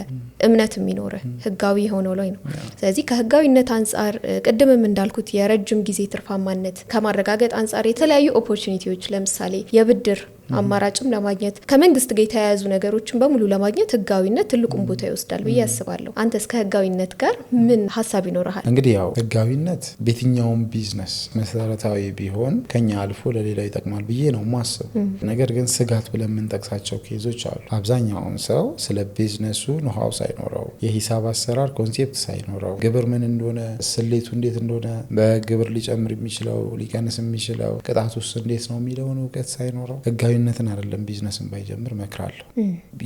እምነት የሚኖርህ? ህጋዊ ሆኖ ላይ ነው። ስለዚህ ከህጋዊነት አንፃር ቅድምም እንዳልኩት የረጅም ጊዜ ትርፋማነት ከማረጋገጥ አንፃር የተለያዩ ኦፖርቹኒቲዎች ለምሳሌ የብድር አማራጭም ለማግኘት ከመንግስት ጋር የተያያዙ ነገሮችን በሙሉ ለማግኘት ህጋዊነት ትልቁን ቦታ ይወስዳል ብዬ አስባለሁ። አንተስ ከህጋዊነት ጋር ምን ሀሳብ ይኖርሃል? እንግዲህ ያው ህጋዊነት በየትኛውም ቢዝነስ መሰረታዊ ቢሆን ከኛ አልፎ ለሌላው ይጠቅማል ብዬ ነው ማስብ። ነገር ግን ስጋት ብለን የምንጠቅሳቸው ኬዞች አሉ። አብዛኛውን ሰው ስለ ቢዝነሱ ኖሃው ሳይኖረው፣ የሂሳብ አሰራር ኮንሴፕት ሳይኖረው፣ ግብር ምን እንደሆነ፣ ስሌቱ እንዴት እንደሆነ፣ በግብር ሊጨምር የሚችለው ሊቀንስ የሚችለው ቅጣት ውስጥ እንዴት ነው የሚለውን እውቀት ሳይኖረው ህጋዊነትን አይደለም ቢዝነስን ባይጀምር መክራለሁ።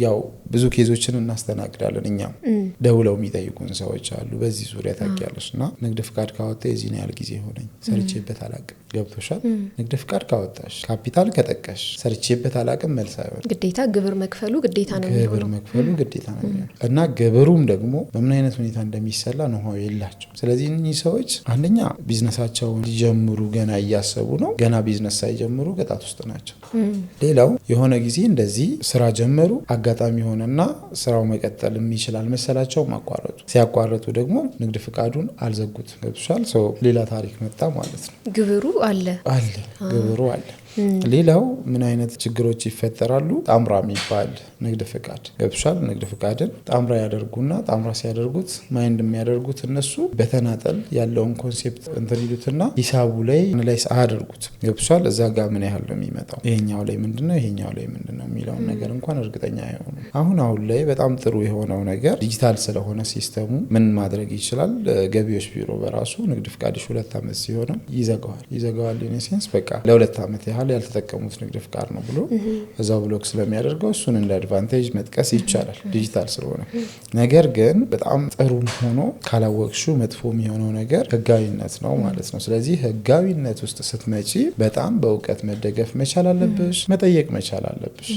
ያው ብዙ ኬዞችን እናስተናግዳለን። እኛም ደውለው የሚጠይቁን ሰዎች አሉ በዚህ ዙሪያ ታውቂያለሽ፣ እና ንግድ ፍቃድ ካወጣ የዚህን ያህል ጊዜ ሆነኝ ሰርቼበት አላቅም። ገብቶሻል? ንግድ ፍቃድ ካወጣሽ ካፒታል ከጠቀሽ ሰርቼበት አላቅም መልስ አይሆን። ግዴታ ግብር መክፈሉ ግዴታ ነው የሚሆነው። ግብር መክፈሉ ግዴታ ነው የሚሆነው እና ግብሩም ደግሞ በምን አይነት ሁኔታ እንደሚሰላ ነው የላቸው። ስለዚህ እኚህ ሰዎች አንደኛ ቢዝነሳቸውን ሊጀምሩ ገና እያሰቡ ነው። ገና ቢዝነስ ሳይጀምሩ ቅጣት ውስጥ ናቸው። ሌላው የሆነ ጊዜ እንደዚህ ስራ ጀመሩ፣ አጋጣሚ ሆነና ስራው መቀጠል የሚችል አልመሰላቸው፣ ማቋረጡ። ሲያቋረጡ ደግሞ ንግድ ፍቃዱን አልዘጉትም። ገብቶሻል? ሰው ሌላ ታሪክ መጣ ማለት ነው። ግብሩ አለ ግብሩ አለ። ሌላው ምን አይነት ችግሮች ይፈጠራሉ? ጣምራ የሚባል ንግድ ፍቃድ ገብቶሻል? ንግድ ፍቃድን ጣምራ ያደርጉና ጣምራ ሲያደርጉት ማይንድ የሚያደርጉት እነሱ በተናጠል ያለውን ኮንሴፕት እንትን ይሉትና ሂሳቡ ላይ አያደርጉት። ገብቶሻል? እዛ ጋር ምን ያህል ነው የሚመጣው፣ ይሄኛው ላይ ምንድነው፣ ይሄኛው ላይ ምንድነው የሚለውን ነገር እንኳን እርግጠኛ አይሆኑ። አሁን ላይ በጣም ጥሩ የሆነው ነገር ዲጂታል ስለሆነ ሲስተሙ ምን ማድረግ ይችላል? ገቢዎች ቢሮ በራሱ ንግድ ፍቃድሽ 2 ዓመት ሲሆነው ይዘጋዋል። ኢንሴንስ በቃ ለ2 ዓመት ያህል ያልተጠቀሙት ንግድ ፍቃድ ነው ብሎ እዛው ብሎክ ስለሚያደርገው እሱን እንደ አድቫንቴጅ መጥቀስ ይቻላል ዲጂታል ስለሆነ። ነገር ግን በጣም ጥሩ ሆኖ ካላወቅሽው መጥፎ የሚሆነው ነገር ህጋዊነት ነው ማለት ነው። ስለዚህ ህጋዊነት ውስጥ ስትመጪ በጣም በእውቀት መደገፍ መቻል አለብሽ፣ መጠየቅ መቻል አለብሽ።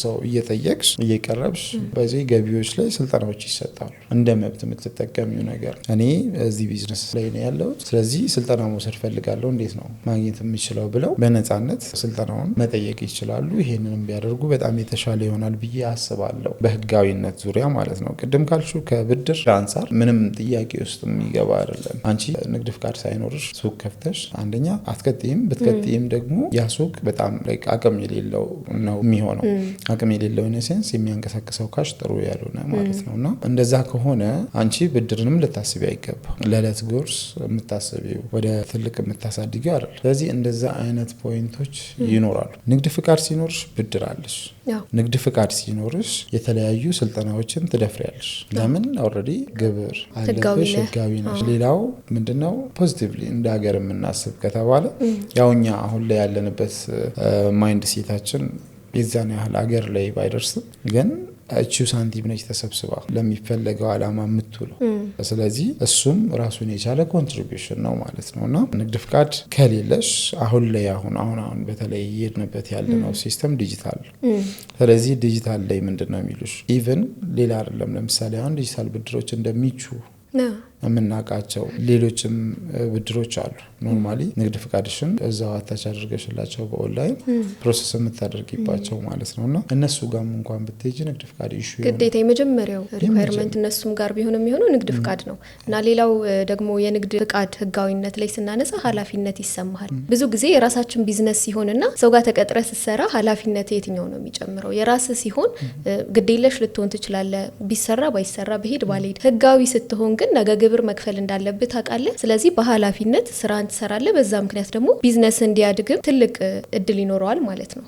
ሰው እየጠየቅሽ እየቀረብሽ በዚህ ገቢዎች ላይ ስልጠናዎች ይሰጣሉ። እንደ መብት የምትጠቀሚው ነገር እኔ እዚህ ቢዝነስ ላይ ነው ያለሁት፣ ስለዚህ ስልጠና መውሰድ ፈልጋለሁ፣ እንዴት ነው ማግኘት የምችለው ብለው በነፃነት ስልጠናውን መጠየቅ ይችላሉ። ይሄንንም ቢያደርጉ በጣም የተሻለ ይሆናል ብዬ አስባለሁ፣ በህጋዊነት ዙሪያ ማለት ነው። ቅድም ካልሽው ከብድር አንጻር ምንም ጥያቄ ውስጥ የሚገባ አይደለም። አንቺ ንግድ ፍቃድ ሳይኖርሽ ሱቅ ከፍተሽ አንደኛ አትቀጥይም፣ ብትቀጥይም ደግሞ ያ ሱቅ በጣም አቅም የሌለው ነው የሚሆነው። አቅም የሌለው ኢንሴንስ የሚያንቀሳቅሰው ካሽ ጥሩ ያልሆነ ማለት ነው። እና እንደዛ ከሆነ አንቺ ብድርንም ልታስቢ አይገባ፣ ለዕለት ጉርስ የምታስቢው ወደ ትልቅ የምታሳድጊው አይደለም። ስለዚህ እንደዛ አይነት ፖይንቶች ይኖራሉ። ንግድ ፍቃድ ሲኖርሽ ብድር አለሽ። ንግድ ፍቃድ ሲኖርሽ የተለያዩ ስልጠናዎችን ትደፍሪያለሽ። ለምን? ኦልሬዲ ግብር አለብሽ፣ ህጋዊ ነሽ። ሌላው ምንድነው ፖዚቲቭሊ እንደ ሀገር የምናስብ ከተባለ ያውኛ አሁን ላይ ያለንበት ማይንድ ሴታችን የዛን ያህል ሀገር ላይ ባይደርስም ግን እቺው ሳንቲም ነች ተሰብስባ ለሚፈለገው አላማ የምትውለው። ስለዚህ እሱም ራሱን የቻለ ኮንትሪቢዩሽን ነው ማለት ነው። እና ንግድ ፍቃድ ከሌለሽ አሁን ላይ አሁን በተለይ እየሄድንበት ያለነው ሲስተም ዲጂታል ነው። ስለዚህ ዲጂታል ላይ ምንድነው የሚሉሽ ኢቭን ሌላ አይደለም። ለምሳሌ አሁን ዲጂታል ብድሮች እንደሚቹ የምናውቃቸው ሌሎችም ብድሮች አሉ። ኖርማሊ ንግድ ፍቃድሽን እዛው አታች አድርገሽላቸው በኦንላይን ፕሮሰስ የምታደርጊባቸው ማለት ነው። እና እነሱ ጋርም እንኳን ብትሄጂ ንግድ ፍቃድ ኢሹ ግዴታ የመጀመሪያው ሪኳየርመንት እነሱም ጋር ቢሆን የሚሆነው ንግድ ፍቃድ ነው። እና ሌላው ደግሞ የንግድ ፍቃድ ህጋዊነት ላይ ስናነሳ ኃላፊነት ይሰማሃል። ብዙ ጊዜ የራሳችን ቢዝነስ ሲሆንና ሰው ጋር ተቀጥረ ስትሰራ ኃላፊነት የትኛው ነው የሚጨምረው? የራስ ሲሆን ግዴለሽ ልትሆን ትችላለህ፣ ቢሰራ ባይሰራ ብሄድ ባልሄድ። ህጋዊ ስትሆን ግን ነገ ግብር መክፈል እንዳለብህ ታውቃለህ። ስለዚህ በኃላፊነት ስራን ትሰራለህ። በዛ ምክንያት ደግሞ ቢዝነስ እንዲያድግም ትልቅ እድል ይኖረዋል ማለት ነው።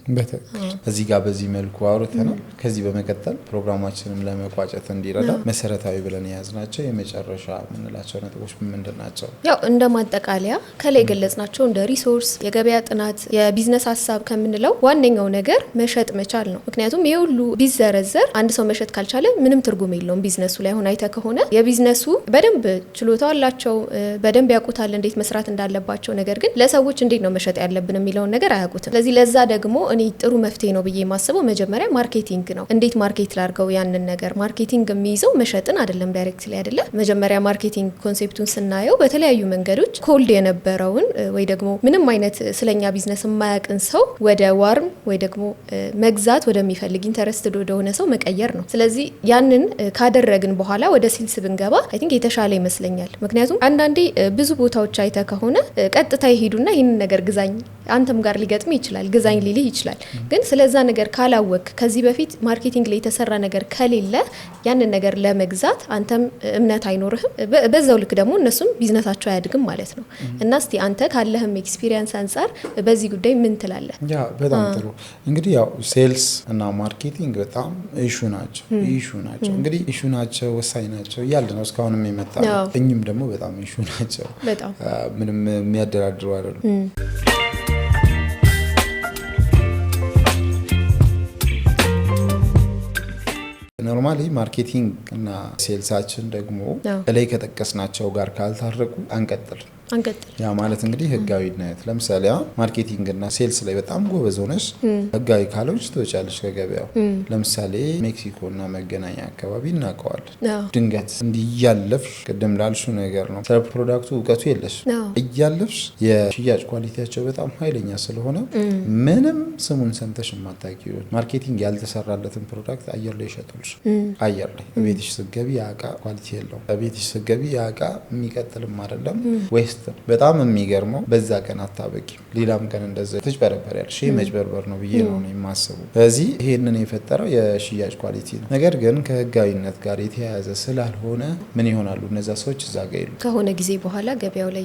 እዚህ ጋር በዚህ መልኩ አውርተናል። ከዚህ በመቀጠል ፕሮግራማችንን ለመቋጨት እንዲረዳ መሰረታዊ ብለን የያዝናቸው የመጨረሻ የምንላቸው ነጥቦች ምንድን ናቸው? ያው እንደ ማጠቃለያ ከላይ ገለጽናቸው እንደ ሪሶርስ፣ የገበያ ጥናት፣ የቢዝነስ ሀሳብ ከምንለው ዋነኛው ነገር መሸጥ መቻል ነው። ምክንያቱም ይሄ ሁሉ ቢዘረዘር አንድ ሰው መሸጥ ካልቻለ ምንም ትርጉም የለውም ቢዝነሱ ላይ። አሁን አይተህ ከሆነ የቢዝነሱ በደንብ ችሎታ አላቸው፣ በደንብ ያውቁታል እንዴት መስራት እንዳለባቸው። ነገር ግን ለሰዎች እንዴት ነው መሸጥ ያለብን የሚለውን ነገር አያውቁትም። ስለዚህ ለዛ ደግሞ እኔ ጥሩ መፍትሄ ነው ብዬ የማስበው መጀመሪያ ማርኬቲንግ ነው። እንዴት ማርኬት ላድርገው ያንን ነገር? ማርኬቲንግ የሚይዘው መሸጥን አይደለም፣ ዳይሬክትሊ አይደለም። መጀመሪያ ማርኬቲንግ ኮንሴፕቱን ስናየው በተለያዩ መንገዶች ኮልድ የነበረውን ወይ ደግሞ ምንም አይነት ስለኛ ቢዝነስ የማያውቅን ሰው ወደ ዋርም ወይ ደግሞ መግዛት ወደሚፈልግ ኢንተረስትድ ወደሆነ ሰው መቀየር ነው። ስለዚህ ያንን ካደረግን በኋላ ወደ ሲልስ ብንገባ አይ ቲንክ የተሻለ ይመስለኛል። ምክንያቱም አንዳንዴ ብዙ ቦታዎች አይተ ከሆነ ቀጥታ ይሄዱና ይህንን ነገር ግዛኝ አንተም ጋር ሊገጥም ይችላል፣ ግዛኝ ሊልህ ይችላል። ግን ስለዛ ነገር ካላወቅ ከዚህ በፊት ማርኬቲንግ ላይ የተሰራ ነገር ከሌለ ያንን ነገር ለመግዛት አንተም እምነት አይኖርህም። በዛው ልክ ደግሞ እነሱም ቢዝነሳቸው አያድግም ማለት ነው። እና እስቲ አንተ ካለህም ኤክስፒሪየንስ አንፃር በዚህ ጉዳይ ምን ትላለህ? ያ በጣም ጥሩ። እንግዲህ ያው ሴልስ እና ማርኬቲንግ በጣም ኢሹ ናቸው እንግዲህ ኢሹ ናቸው፣ ወሳኝ ናቸው እያለ ነው እስካሁንም የመጣ ነው። እኚህም ደግሞ በጣም ኢሹ ናቸው፣ ምንም የሚያደራድሩ አይደሉም። ኖርማሊ ማርኬቲንግ እና ሴልሳችን ደግሞ ላይ ከጠቀስናቸው ጋር ካልታረቁ አንቀጥል። ያ ማለት እንግዲህ ህጋዊነት፣ ለምሳሌ ማርኬቲንግ እና ሴልስ ላይ በጣም ጎበዝ ሆነሽ ህጋዊ ካልሆንሽ ትወጫለሽ ከገበያው። ለምሳሌ ሜክሲኮ እና መገናኛ አካባቢ እናውቀዋለን። ድንገት እንዲህ እያለፍሽ ቅድም ላልሽው ነገር ነው፣ ስለ ፕሮዳክቱ እውቀቱ የለሽ እያለፍሽ የሽያጭ ኳሊቲያቸው በጣም ኃይለኛ ስለሆነ ምንም ስሙን ሰምተሽ የማታውቂው ማርኬቲንግ ያልተሰራለትን ፕሮዳክት አየር ላይ ይሸጡልሽ። አየር ላይ ቤትሽ ስትገቢ ያ እቃ ኳሊቲ የለውም። ቤትሽ ስትገቢ ያ እቃ የሚቀጥልም አይደለም ወይስ በጣም የሚገርመው በዛ ቀን አታበቂም፣ ሌላም ቀን እንደዛ ትጭበረበሪያለሽ። ይሄ መጭበርበር ነው ብዬ ነው የማስበው። ስለዚህ ይሄንን የፈጠረው የሽያጭ ኳሊቲ ነው። ነገር ግን ከህጋዊነት ጋር የተያያዘ ስላልሆነ ምን ይሆናሉ እነዛ ሰዎች? እዛ ጋር የሉ፣ ከሆነ ጊዜ በኋላ ገበያው ላይ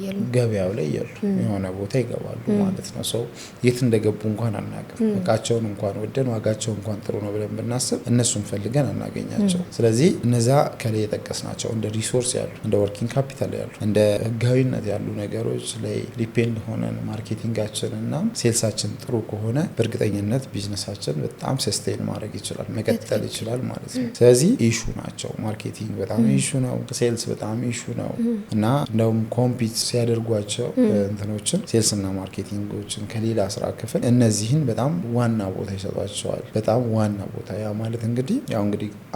የሉ፣ የሆነ ቦታ ይገባሉ ማለት ነው። ሰው የት እንደገቡ እንኳን አናውቅም። እቃቸውን እንኳን ወደን ዋጋቸው እንኳን ጥሩ ነው ብለን ብናስብ እነሱን ፈልገን አናገኛቸው። ስለዚህ እነዛ ከላይ የጠቀስናቸው እንደ ሪሶርስ ያሉ፣ እንደ ወርኪንግ ካፒታል ያሉ፣ እንደ ህጋዊነት ያሉ ነገሮች ላይ ዲፔንድ ሆነን ማርኬቲንጋችን እና ሴልሳችን ጥሩ ከሆነ በእርግጠኝነት ቢዝነሳችን በጣም ሰስቴን ማድረግ ይችላል፣ መቀጠል ይችላል ማለት ነው። ስለዚህ ኢሹ ናቸው። ማርኬቲንግ በጣም ኢሹ ነው፣ ሴልስ በጣም ኢሹ ነው። እና እንደውም ኮምፒት ሲያደርጓቸው እንትኖችን ሴልስ እና ማርኬቲንጎችን ከሌላ ስራ ክፍል እነዚህን በጣም ዋና ቦታ ይሰጧቸዋል። በጣም ዋና ቦታ። ያ ማለት እንግዲህ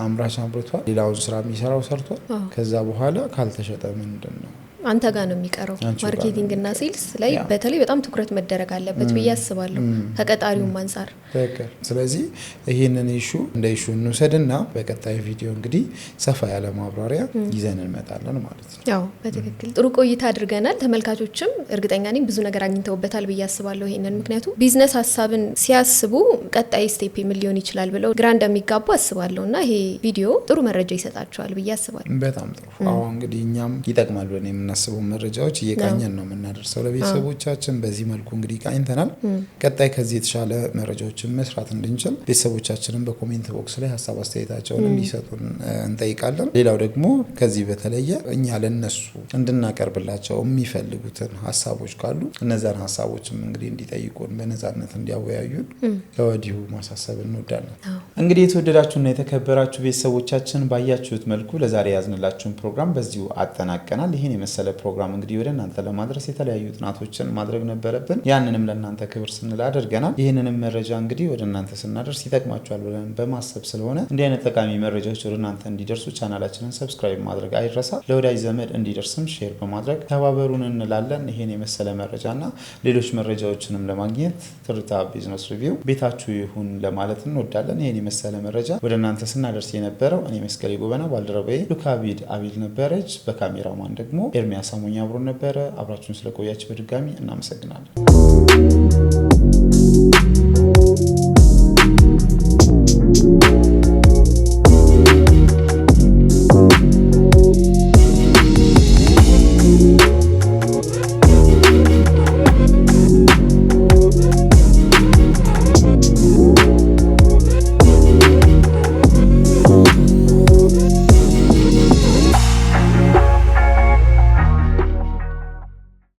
አምራች አምርቷል፣ ሌላውን ስራ የሚሰራው ሰርቷል። ከዛ በኋላ ካልተሸጠ ምንድን ነው አንተ ጋር ነው የሚቀረው። ማርኬቲንግ እና ሴልስ ላይ በተለይ በጣም ትኩረት መደረግ አለበት ብዬ አስባለሁ ከቀጣሪውም አንፃር። ስለዚህ ይህንን ኢሹ እንደ ኢሹ እንውሰድና በቀጣይ ቪዲዮ እንግዲህ ሰፋ ያለ ማብራሪያ ይዘን እንመጣለን ማለት ነው። ያው በትክክል ጥሩ ቆይታ አድርገናል። ተመልካቾችም እርግጠኛ ነኝ ብዙ ነገር አግኝተውበታል ብዬ አስባለሁ ይሄንን። ምክንያቱም ቢዝነስ ሀሳብን ሲያስቡ ቀጣይ ስቴፕ ምን ሊሆን ይችላል ብለው ግራ እንደሚጋቡ አስባለሁ እና ይሄ ቪዲዮ ጥሩ መረጃ ይሰጣቸዋል ብዬ አስባለሁ። በጣም ጥሩ። አሁን እንግዲህ እኛም ይጠቅማል ብለን የምናስበው መረጃዎች እየቃኘን ነው የምናደርሰው ለቤተሰቦቻችን። በዚህ መልኩ እንግዲህ ቃኝተናል። ቀጣይ ከዚህ የተሻለ መረጃዎችን መስራት እንድንችል ቤተሰቦቻችንን በኮሜንት ቦክስ ላይ ሀሳብ አስተያየታቸውን እንዲሰጡን እንጠይቃለን። ሌላው ደግሞ ከዚህ በተለየ እኛ ለነሱ እንድናቀርብላቸው የሚፈልጉትን ሀሳቦች ካሉ እነዛን ሀሳቦችም እንግዲህ እንዲጠይቁን በነፃነት እንዲያወያዩን ከወዲሁ ማሳሰብ እንወዳለን። እንግዲህ የተወደዳችሁና የተከበራችሁ ቤተሰቦቻችን ባያችሁት መልኩ ለዛሬ ያዝንላችሁን ፕሮግራም በዚሁ አጠናቀናል። ይህን የመሰለ ፕሮግራም እንግዲህ ወደ እናንተ ለማድረስ የተለያዩ ጥናቶችን ማድረግ ነበረብን። ያንንም ለእናንተ ክብር ስንል አድርገናል። ይህንንም መረጃ እንግዲህ ወደ እናንተ ስናደርስ ይጠቅማችኋል ብለን በማሰብ ስለሆነ እንዲህ አይነት ጠቃሚ መረጃዎች ወደ እናንተ እንዲደርሱ ቻናላችንን ሰብስክራይብ ማድረግ አይረሳ። ለወዳጅ ዘመድ እንዲደርስም ሼር በማድረግ ተባበሩን እንላለን። ይሄን የመሰለ መረጃና ሌሎች መረጃዎችንም ለማግኘት ትርታ ቢዝነስ ሪቪው ቤታችሁ ይሁን ለማለት እንወዳለን። ይሄን የመሰለ መረጃ ወደ እናንተ ስናደርስ የነበረው እኔ መስቀሌ ጎበና፣ ባልደረባዬ ሉካቢድ አቢል ነበረች። በካሜራማን ደግሞ ኤርሚያስ አሞኛ አብሮን ነበረ። አብራችሁን ስለቆያችሁ በድጋሚ እናመሰግናለን።